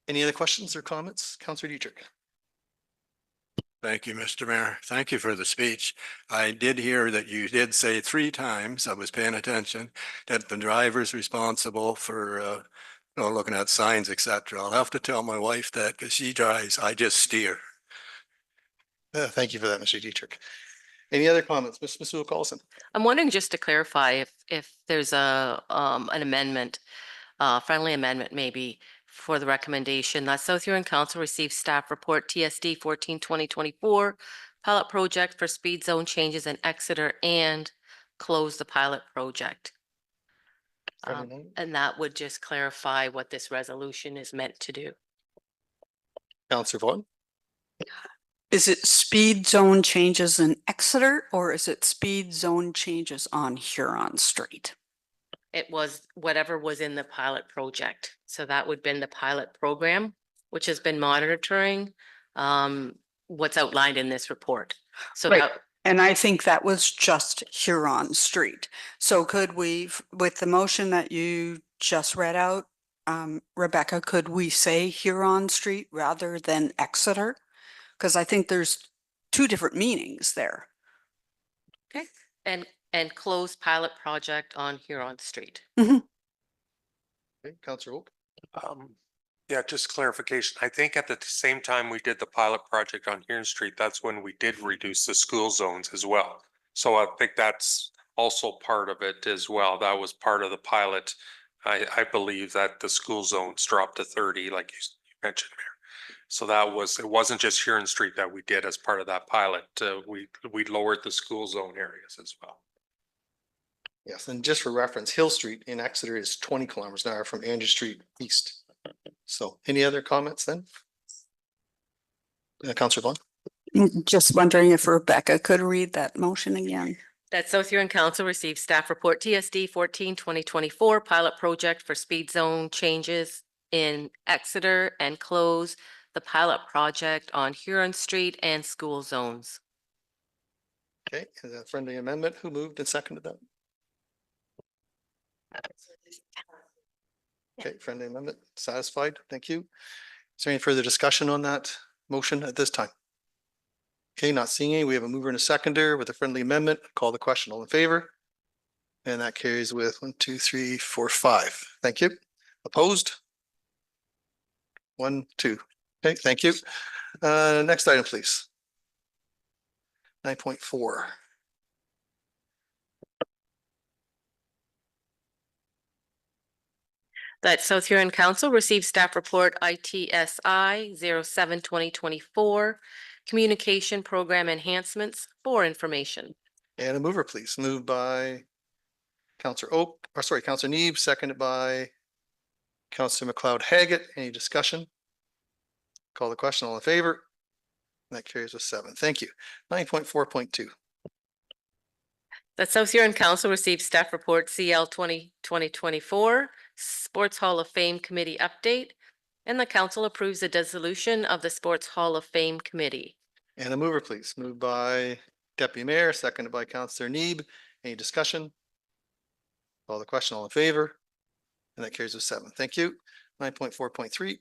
Any other questions or comments? Councillor Dietrich. Thank you, Mr. Mayor. Thank you for the speech. I did hear that you did say 3 times, I was paying attention, that the driver's responsible for looking at signs, etc. I'll have to tell my wife that because she drives, I just steer. Thank you for that, Mr. Dietrich. Any other comments? Ms. Carlson. I'm wondering, just to clarify, if there's an amendment, friendly amendment maybe, for the recommendation that South Huron Council receive staff report TSD 14/2024 pilot project for speed zone changes in Exeter and close the pilot project. And that would just clarify what this resolution is meant to do. Councillor Vaughan. Is it speed zone changes in Exeter or is it speed zone changes on Huron Street? it was whatever was in the pilot project. So that would have been the pilot program, which has been monitoring what's outlined in this report. So Right. that, And I think that was just Huron Street. So could we, with the motion that you just read out, Rebecca, could we say Huron Street rather than Exeter? Because I think there's two different meanings there. okay, and close pilot project on Huron Street. Okay, Counselor Oak. Yeah, just clarification. I think at the same time we did the pilot project on Huron Street, that's when we did reduce the school zones as well. So I think that's also part of it as well. That was part of the pilot. I believe that the school zones dropped to 30, like you mentioned, Mayor. So that was, it wasn't just Huron Street that we did as part of that pilot. We lowered the school zone areas as well. Yes, and just for reference, Hill Street in Exeter is 20 kilometers an hour from Andrew Street east. So any other comments then? Counselor Vaughn? Just wondering if Rebecca could read that motion again. That South Huron Council received staff report TSD 14/2024 pilot project for speed zone changes in Exeter and close the pilot project on Huron Street and school zones. Okay, is that a friendly amendment? Who moved and seconded that? Okay, friendly amendment, satisfied, thank you. Is there any further discussion on that motion at this time? Okay, not seeing any, we have a mover and a seconder with a friendly amendment, call the question, all in favor? And that carries with 1, 2, 3, 4, 5, thank you. Opposed? 1, 2, okay, thank you. Next item, please. 9.4. That South Huron Council received staff report ITSI 07/2024 communication program enhancements for information. And a mover, please. Moved by Counselor Oak, or sorry, Counselor Neeb, seconded by Counselor McLeod Haggett. Any discussion? Call the question, all in favor? That carries with 7. Thank you. 9.4.2. That South Huron Council received staff report CL 2024 Sports Hall of Fame Committee update, and the council approves the dissolution of the Sports Hall of Fame Committee. And a mover, please. Moved by Deputy Mayor, seconded by Counselor Neeb. Any discussion? Call the question, all in favor? And that carries with 7. Thank you. 9.4.3.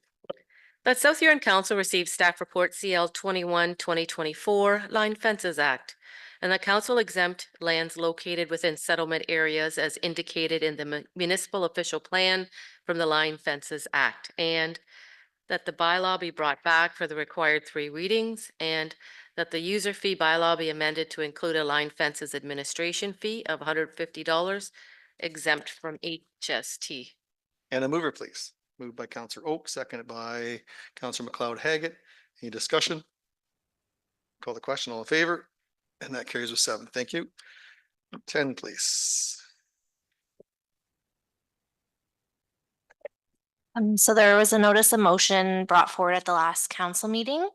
That South Huron Council received staff report CL 21/2024 Line Fences Act, and the council exempt lands located within settlement areas as indicated in the municipal official plan from the Line Fences Act, and that the bylaw be brought back for the required 3 readings, and that the user fee bylaw be amended to include a line fences administration fee of $150 exempt from HST. And a mover, please. Moved by Counselor Oak, seconded by Counselor McLeod Haggett. Any discussion? Call the question, all in favor? And that carries with 7. Thank you. 10, please. So there was a notice of motion brought forward at the last council meeting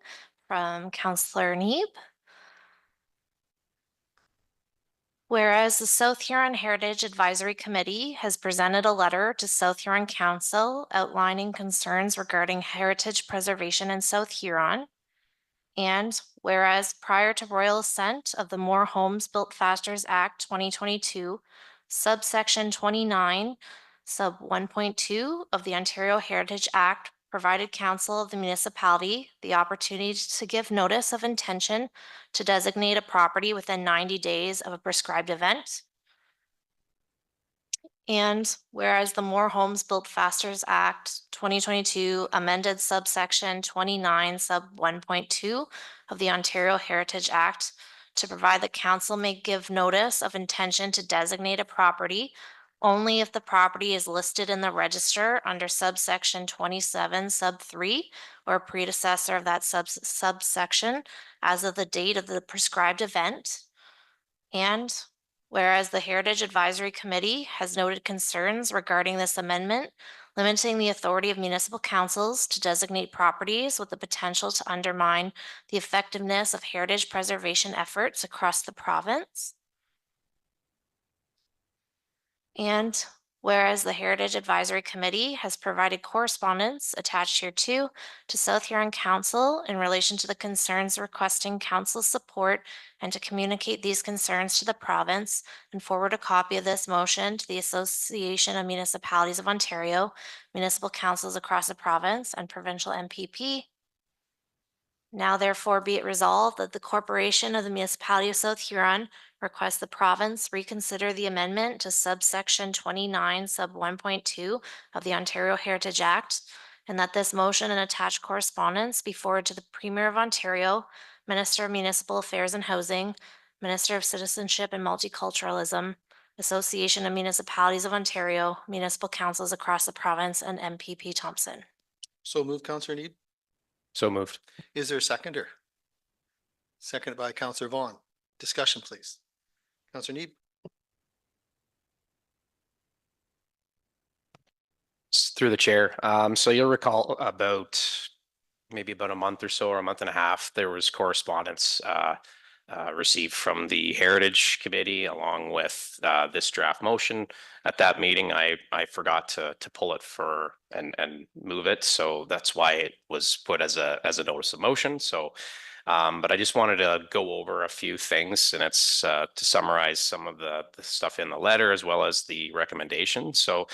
from Counselor Neeb. Whereas the South Huron Heritage Advisory Committee has presented a letter to South Huron Council outlining concerns regarding heritage preservation in South Huron. And whereas prior to royal assent of the More Homes Built Faster Act 2022, subsection 29, sub 1.2 of the Ontario Heritage Act provided council of the municipality the opportunity to give notice of intention to designate a property within 90 days of a prescribed event. And whereas the More Homes Built Faster Act 2022 amended subsection 29 sub 1.2 of the Ontario Heritage Act to provide that council may give notice of intention to designate a property only if the property is listed in the register under subsection 27 sub 3 or predecessor of that subsection as of the date of the prescribed event. And whereas the Heritage Advisory Committee has noted concerns regarding this amendment, limiting the authority of municipal councils to designate properties with the potential to undermine the effectiveness of heritage preservation efforts across the province. And Whereas the Heritage Advisory Committee has provided correspondence attached hereto to South Huron Council in relation to the concerns requesting council support and to communicate these concerns to the province and forward a copy of this motion to the Association of Municipalities of Ontario, municipal councils across the province, and provincial MPP. Now therefore be it resolved that the Corporation of the Municipality of South Huron requests the province reconsider the amendment to subsection 29 sub 1.2 of the Ontario Heritage Act, and that this motion and attached correspondence be forwarded to the Premier of Ontario, Minister of Municipal Affairs and Housing, Minister of Citizenship and Multiculturalism, Association of Municipalities of Ontario, municipal councils across the province, and MPP Thompson. So move, Councillor Need. So moved. Is there a seconder? Seconded by Councillor Vaughn. Discussion, please. Councillor Need. Through the chair. So you'll recall maybe about a month or so, or a month and a half, there was correspondence received from the Heritage Committee along with this draft motion. At that meeting, I forgot to pull it and move it. So that's why it was put as a notice of motion. So but I just wanted to go over a few things, and it's to summarize some of the stuff in the letter as well as the recommendation. So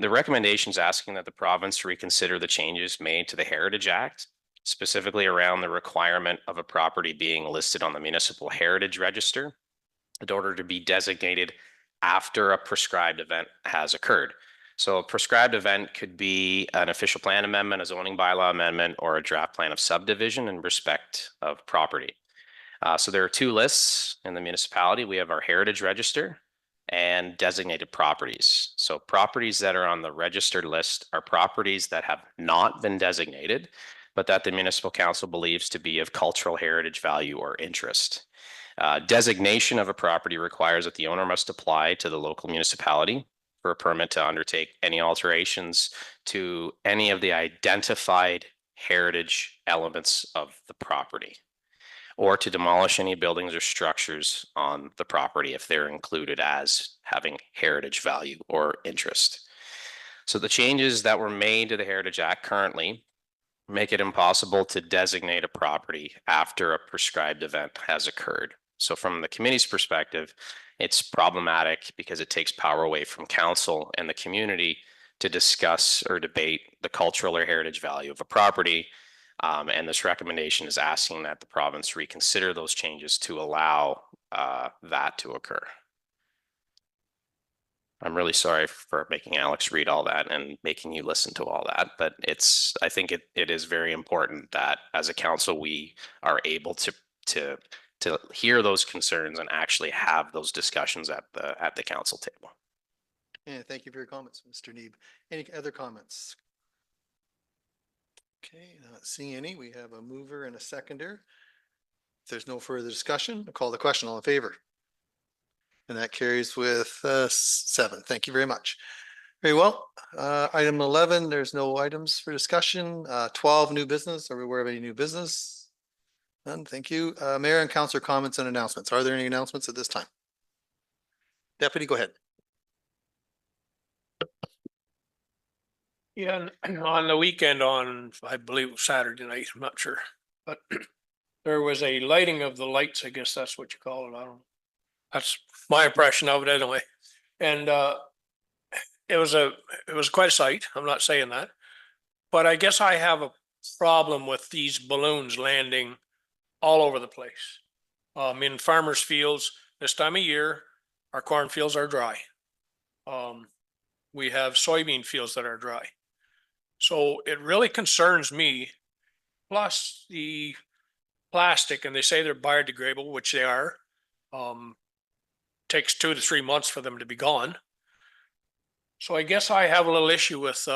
the recommendation is asking that the province reconsider the changes made to the Heritage Act, specifically around the requirement of a property being listed on the Municipal Heritage Register in order to be designated after a prescribed event has occurred. So a prescribed event could be an official plan amendment, a zoning bylaw amendment, or a draft plan of subdivision in respect of property. So there are two lists in the municipality. We have our Heritage Register and designated properties. So properties that are on the registered list are properties that have not been designated, but that the municipal council believes to be of cultural heritage value or interest. Designation of a property requires that the owner must apply to the local municipality for a permit to undertake any alterations to any of the identified heritage elements of the property, or to demolish any buildings or structures on the property if they're included as having heritage value or interest. So the changes that were made to the Heritage Act currently make it impossible to designate a property after a prescribed event has occurred. So from the committee's perspective, it's problematic because it takes power away from council and the community to discuss or debate the cultural or heritage value of a property. And this recommendation is asking that the province reconsider those changes to allow that to occur. I'm really sorry for making Alex read all that and making you listen to all that, but I think it is very important that as a council, we are able to hear those concerns and actually have those discussions at the council table. Yeah, thank you for your comments, Mr. Neeb. Any other comments? Okay, not seeing any. We have a mover and a seconder. If there's no further discussion, I'll call the question. All in favor? And that carries with 7. Thank you very much. Very well. Item 11, there's no items for discussion. 12, new business. Are we aware of any new business? None. Thank you. Mayor and councillor comments and announcements. Are there any announcements at this time? Deputy, go ahead. Yeah, on the weekend I believe it was Saturday night, I'm not sure, but there was a lighting of the lights. I guess that's what you call it. I don't know. That's my impression of it anyway. And it was quite a sight. I'm not saying that, but I guess I have a problem with these balloons landing all over the place. In farmers' fields this time of year, our cornfields are dry. We have soybean fields that are dry. So it really concerns me. Plus the plastic, and they say they're biodegradable, which they are. Takes 2 to 3 months for them to be gone. So I guess I have a little issue with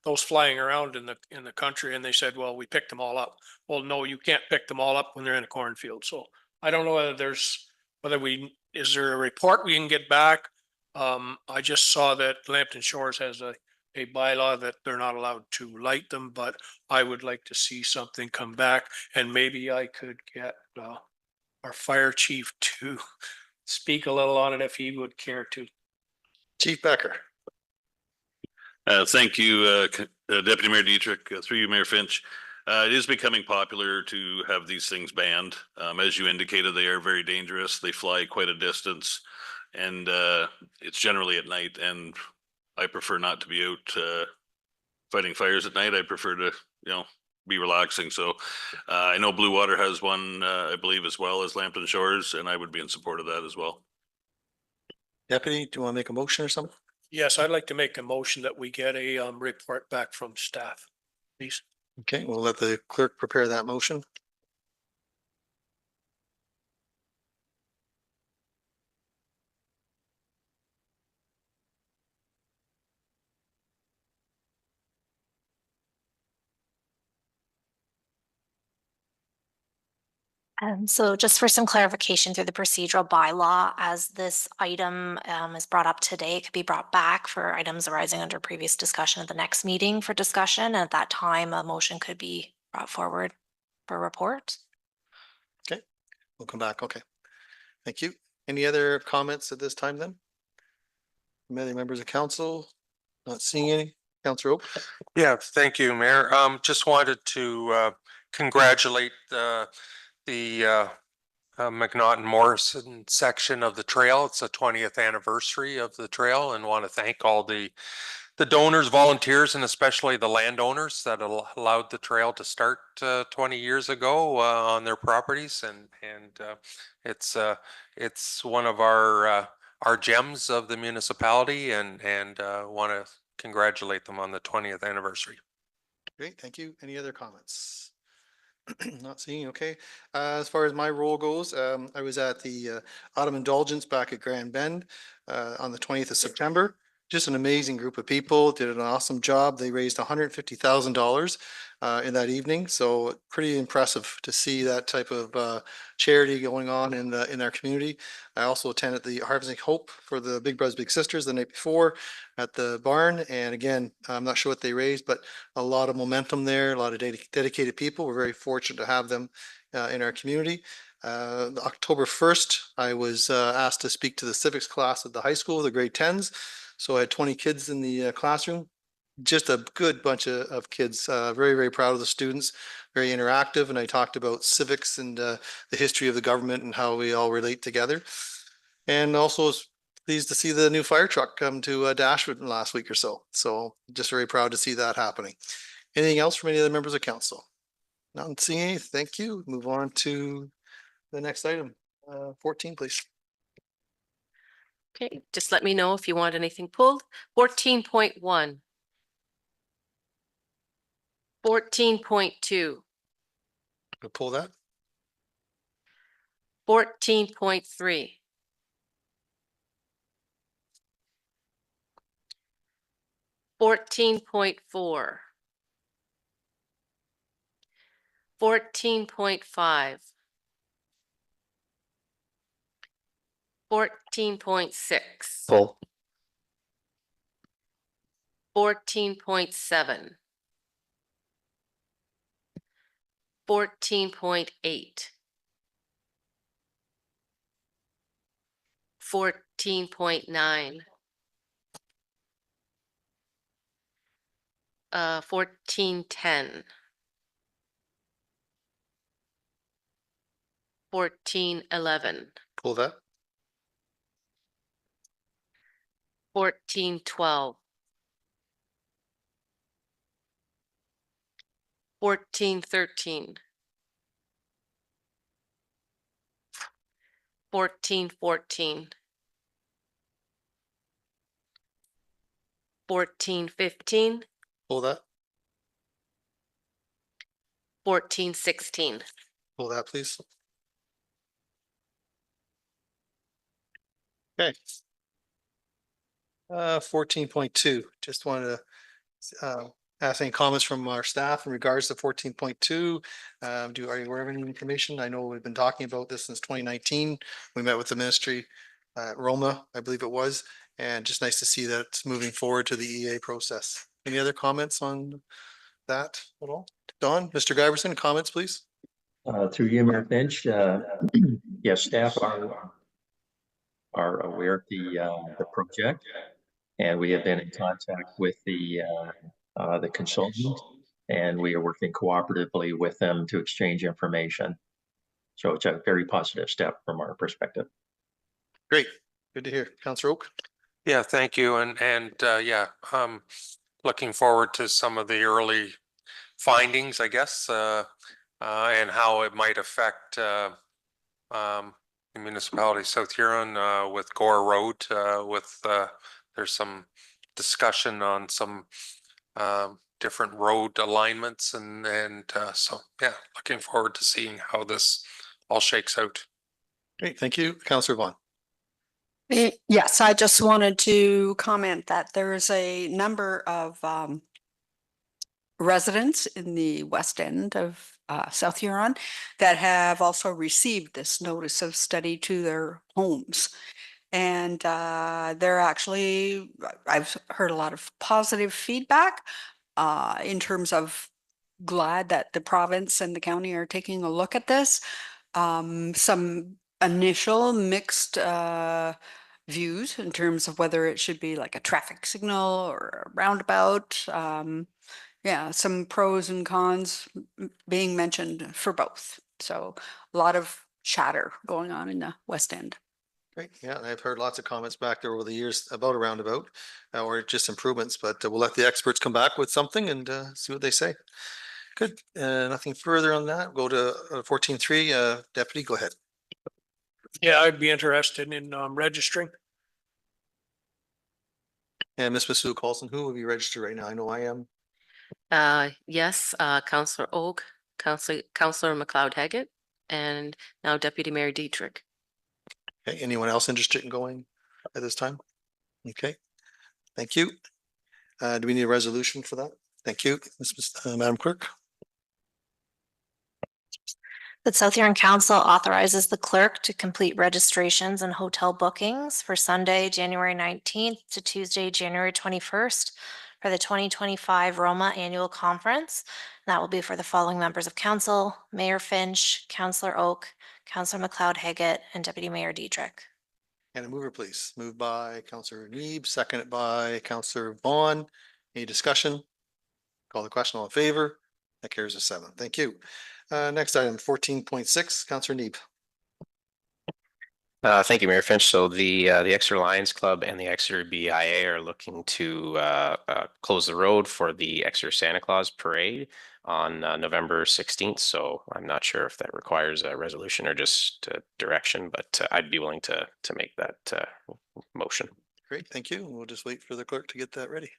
those flying around in the country, and they said, well, we picked them all up. Well, no, you can't pick them all up when they're in a cornfield. So I don't know is there a report we can get back? I just saw that Lambton Shores has a bylaw that they're not allowed to light them, but I would like to see something come back, and maybe I could get our fire chief to speak a little on it if he would care to. Chief Becker. Thank you, Deputy Mayor Dietrich, through you, Mayor Finch. It is becoming popular to have these things banned. As you indicated, they are very dangerous. They fly quite a distance, and it's generally at night. And I prefer not to be out fighting fires at night. I prefer to, be relaxing. So I know Blue Water has one, I believe, as well as Lambton Shores, and I would be in support of that as well. Deputy, do you want to make a motion or something? Yes, I'd like to make a motion that we get a report back from staff, please. Okay, we'll let the clerk prepare that motion. So just for some clarification through the procedural bylaw, as this item is brought up today, it could be brought back for items arising under previous discussion at the next meeting for discussion. And at that time, a motion could be brought forward for report. Okay, we'll come back. Okay. Thank you. Any other comments at this time then? From other members of council? Not seeing any. Councillor Oak? Yeah, thank you, Mayor. Just wanted to congratulate the McNaughton Morrison section of the trail. It's the 20th anniversary of the trail, and want to thank all the donors, volunteers, and especially the landowners that allowed the trail to start 20 years ago on their properties. And it's one of our gems of the municipality, and want to congratulate them on the 20th anniversary. Great, thank you. Any other comments? Not seeing, okay. As far as my role goes, I was at the Autumn Indulgence back at Grand Bend on the 20th of September. Just an amazing group of people, did an awesome job. They raised $150,000 in that evening. So pretty impressive to see that type of charity going on in our community. I also attended the Harvesting Hope for the Big Brothers Big Sisters the night before at the barn. And again, I'm not sure what they raised, but a lot of momentum there, a lot of dedicated people. We're very fortunate to have them in our community. October 1st, I was asked to speak to the civics class at the high school, the grade 10s. So I had 20 kids in the classroom, just a good bunch of kids, very, very proud of the students, very interactive. And I talked about civics and the history of the government and how we all relate together. And also was pleased to see the new fire truck come to Dashwood in the last week or so. So just very proud to see that happening. Anything else from any other members of council? Not seeing any. Thank you. Move on to the next item, 14, please. Okay, just let me know if you want anything pulled. 14.1. 14.2. We'll pull that. 14.3. 14.4. 14.5. 14.6. Full. 14.7. 14.8. 14.9. 14.10. 14.11. Pull that. 14.12. 14.13. 14.14. 14.15. Pull that. 14.16. Pull that, please. Okay. 14.2. Just wanted to ask any comments from our staff in regards to 14.2. Are you aware of any information? I know we've been talking about this since 2019. We met with the ministry, Roma, I believe it was, and just nice to see that it's moving forward to the EA process. Any other comments on that at all? Don, Mr. Giverson, comments, please? Through you, Mayor Finch, yes, staff are aware of the project. And we have been in contact with the consultant, and we are working cooperatively with them to exchange information. So it's a very positive step from our perspective. Great. Good to hear. Councillor Oak. Yeah, thank you. Yeah, looking forward to some of the early findings, I guess, and how it might affect the municipality of South Huron with Gore Road. There's some discussion on some different road alignments, and so yeah, looking forward to seeing how this all shakes out. Great. Thank you. Councillor Vaughn. Yes, I just wanted to comment that there's a number of residents in the west end of South Huron that have also received this notice of study to their homes. And they're actually, I've heard a lot of positive feedback in terms of glad that the province and the county are taking a look at this. Some initial mixed views in terms of whether it should be like a traffic signal or a roundabout. Yeah, some pros and cons being mentioned for both. So a lot of chatter going on in the West End. Great. Yeah, and I've heard lots of comments back there over the years about a roundabout or just improvements, but we'll let the experts come back with something and see what they say. Good. Nothing further on that. Go to 14.3. Deputy, go ahead. Yeah, I'd be interested in registering. And Ms. Sue Colson, who will be registered right now? I know I am. Yes, Councillor Oak, Councillor McLeod Haggett, and now Deputy Mayor Dietrich. Okay, anyone else interested in going at this time? Okay, thank you. Do we need a resolution for that? Thank you, Madam Clerk. That South Huron Council authorizes the clerk to complete registrations and hotel bookings for Sunday, January 19th to Tuesday, January 21st for the 2025 Roma Annual Conference. And that will be for the following members of council: Mayor Finch, Councillor Oak, Councillor McLeod Haggett, and Deputy Mayor Dietrich. And a mover, please. Moved by Councillor Neeb, seconded by Councillor Vaughn. Any discussion? Call the question. All in favor? That carries a 7. Thank you. Next item, 14.6, Councillor Neeb. Thank you, Mayor Finch. So the Exeter Lions Club and the Exeter BIA are looking to close the road for the Exeter Santa Claus Parade on November 16th. So I'm not sure if that requires a resolution or just direction, but I'd be willing to make that motion. Great, thank you. We'll just wait for the clerk to get that ready.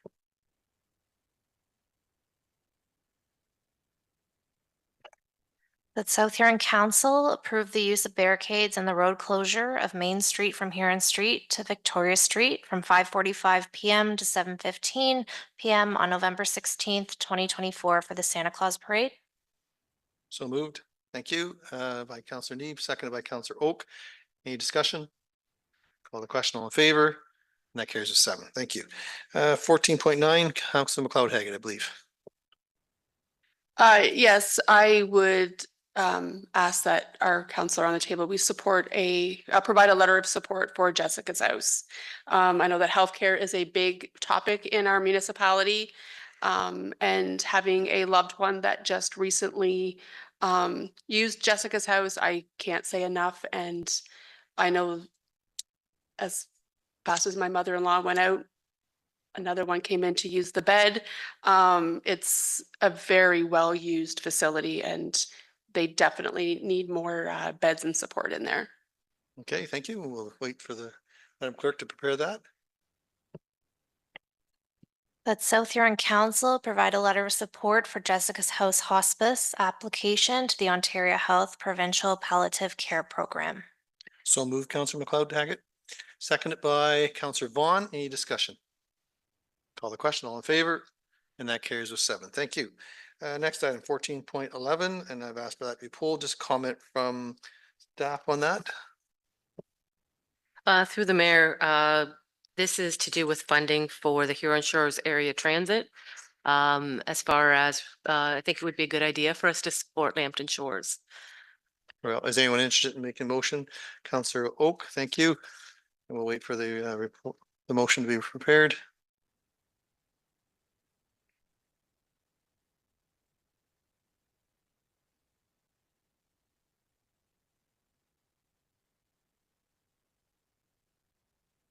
That South Huron Council approve the use of barricades and the road closure of Main Street from Huron Street to Victoria Street from 5:45 PM to 7:15 PM on November 16th, 2024 for the Santa Claus Parade. So moved. Thank you. By Councillor Neeb, seconded by Councillor Oak. Any discussion? Call the question. All in favor? And that carries a 7. Thank you. 14.9, Councillor McLeod Haggett, I believe. Yes, I would ask that our counselor on the table, we support provide a letter of support for Jessica's House. I know that healthcare is a big topic in our municipality, and having a loved one that just recently used Jessica's House, I can't say enough. And I know as fast as my mother-in-law went out, another one came in to use the bed. It's a very well-used facility, and they definitely need more beds and support in there. Okay, thank you. We'll wait for the Madam Clerk to prepare that. That South Huron Council provide a letter of support for Jessica's House Hospice application to the Ontario Health Provincial Palliative Care Program. So moved, Councillor McLeod Haggett, seconded by Councillor Vaughn. Any discussion? Call the question. All in favor? And that carries with 7. Thank you. Next item, 14.11, and I've asked for that to be pulled. Just comment from staff on that. Through the mayor, this is to do with funding for the Huron Shores Area Transit. As far as I think it would be a good idea for us to support Lambton Shores. Well, is anyone interested in making a motion? Councillor Oak, thank you. And we'll wait for the report. the motion to be prepared.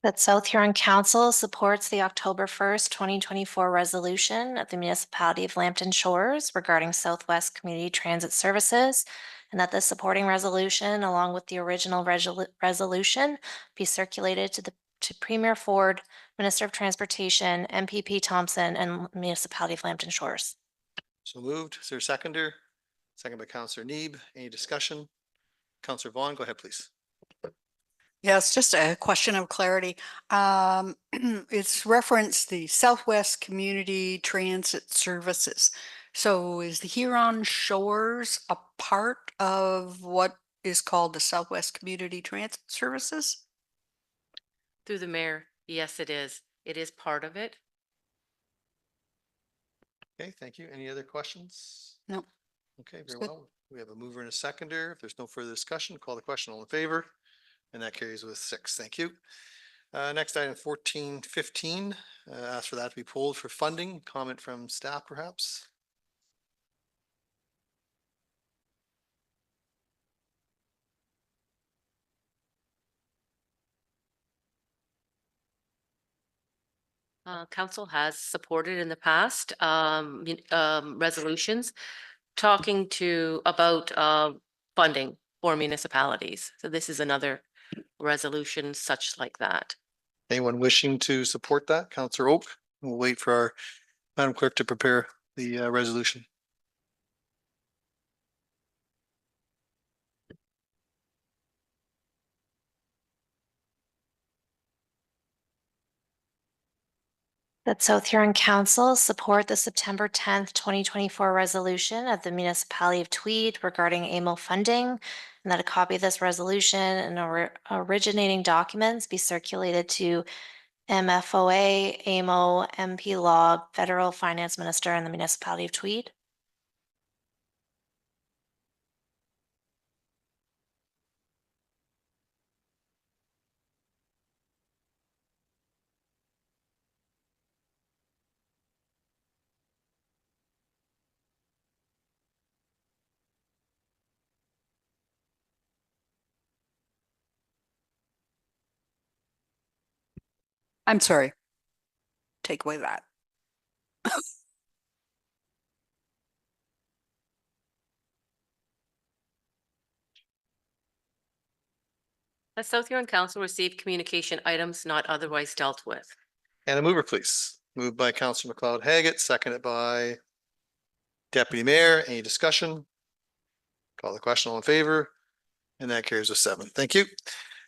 That South Huron Council supports the October 1st, 2024 resolution of the municipality of Lambton Shores regarding Southwest Community Transit Services, and that the supporting resolution, along with the original resolution, be circulated to Premier Ford, Minister of Transportation, MPP Thompson, and municipality of Lambton Shores. So moved. Is there a seconder? Second by Counselor Neeb. Any discussion? Counselor Vaughn, go ahead, please. Yes, just a question of clarity. It's referenced the Southwest Community Transit Services. So is the Huron Shores a part of what is called the Southwest Community Transit Services? Through the mayor, yes, it is. It is part of it. Okay, thank you. Any other questions? No. Okay, very good. well. We have a mover and a seconder. If there's no further discussion, call the question. All in favor? And that carries with 6. Thank you. Next item 1415, ask for that to be pulled for funding. Comment from staff perhaps? Council has supported in the past resolutions talking about funding for municipalities. So this is another resolution such like that. Anyone wishing to support that? Counselor Oak? We'll wait for our Madam Clerk to prepare the resolution. That South Huron Council support the September 10th, 2024 resolution of the municipality of Tweed regarding AMO funding, and that a copy of this resolution and originating documents be circulated to MFOA, AMO, MP Law, Federal Finance Minister, and the municipality of Tweed. I'm sorry. Take away that. The South Huron Council received communication items not otherwise dealt with. And a mover, please. Moved by Counselor McLeod Haggett, seconded by Deputy Mayor. Any discussion? Call the question. All in favor? And that carries with 7. Thank you.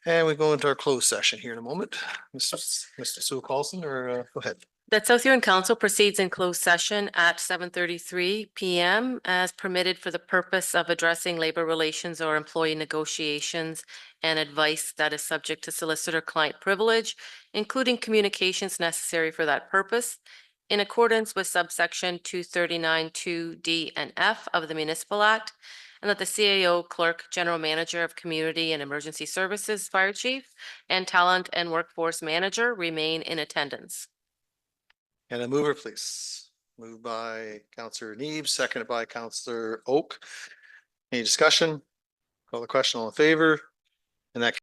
And we go into our closed session here in a moment. Mr. Sue Carlson, or go ahead. That South Huron Council proceeds in closed session at 7:33 PM as permitted for the purpose of addressing labor relations or employee negotiations and advice that is subject to solicitor-client privilege, including communications necessary for that purpose, in accordance with subsection 239(2)(d) and F of the Municipal Act, and that the CAO, Clerk, General Manager of Community and Emergency Services, Fire Chief, and Talent and Workforce Manager remain in attendance. And a mover, please. Moved by Counselor Neeb, seconded by Counselor Oak. Any discussion? Call the question. All in favor? And that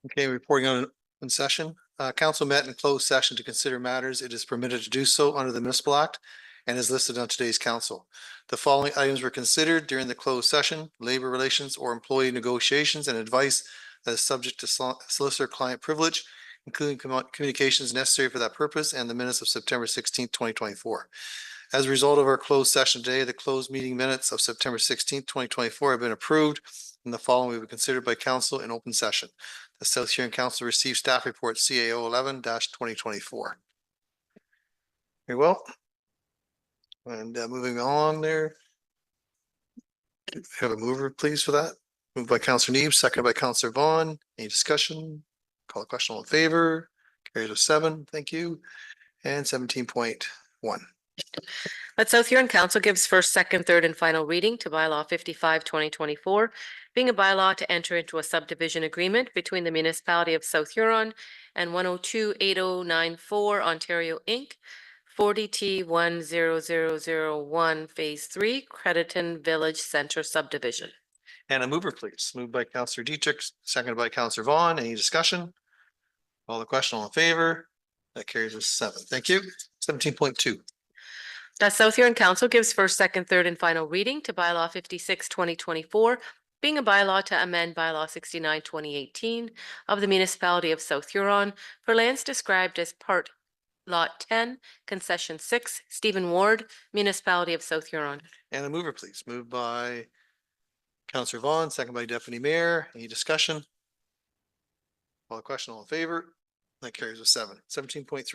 Okay, reporting on in session. Council met in closed session to consider matters. It is permitted to do so under the Municipal Act and is listed on today's council. The following items were considered during the closed session: labor relations or employee negotiations and advice that is subject to solicitor-client privilege, including communications necessary for that purpose, and the minutes of September 16th, 2024. As a result of our closed session today, the closed meeting minutes of September 16th, 2024 have been approved, and the following will be considered by council in open session. The South Huron Council received staff report CAO 11-2024. Very well. And moving along there. Have a mover, please, for that. Moved by Councillor Neves, seconded by Councillor Vaughn. Any discussion? Call the question, all in favor. Carries with 7. Thank you. And 17.1. That South Huron Council gives first, second, third, and final reading to bylaw 55-2024, being a bylaw to enter into a subdivision agreement between the municipality of South Huron and 102-8094 Ontario Inc., 40T10001 Phase 3, Crediton Village Centre subdivision. And a mover, please. Moved by Councillor Dietrich, seconded by Councillor Vaughn. Any discussion? Call the question, all in favor. That carries with 7. Thank you. 17.2. That South Huron Council gives first, second, third, and final reading to bylaw 56-2024, being a bylaw to amend bylaw 69-2018 of the municipality of South Huron for lands described as part lot 10, concession 6, Stephen Ward, municipality of South Huron. And a mover, please. Moved by Councillor Vaughn, second by Deputy Mayor. Any discussion? Call the question, all in favor. That carries with 7. 17.3.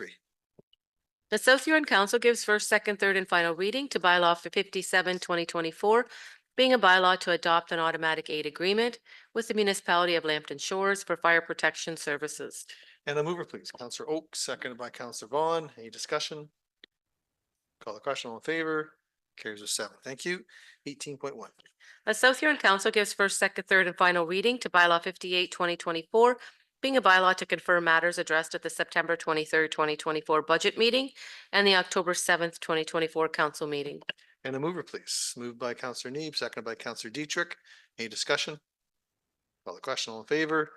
The South Huron Council gives first, second, third, and final reading to bylaw 57-2024, being a bylaw to adopt an automatic aid agreement with the municipality of Lambton Shores for fire protection services. And a mover, please. Councillor Oak, seconded by Councillor Vaughn. Any discussion? Call the question, all in favor. Carries with 7. Thank you. 18.1. The South Huron Council gives first, second, third, and final reading to bylaw 58-2024, being a bylaw to confirm matters addressed at the September 23rd, 2024 budget meeting and the October 7th, 2024 council meeting. And a mover, please. Moved by Councillor Neeb, seconded by Councillor Dietrich. Any discussion? Call the question, all in favor.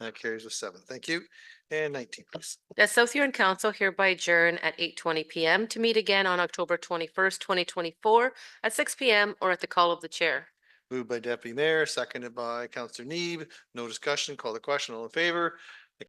That carries with 7. Thank you. And 19, please. The South Huron Council hereby adjourn at 8:20 p.m. to meet again on October 21st, 2024 at 6 p.m. or at the call of the chair. Moved by Deputy Mayor, seconded by Councillor Neeb. No discussion. Call the question, all in favor.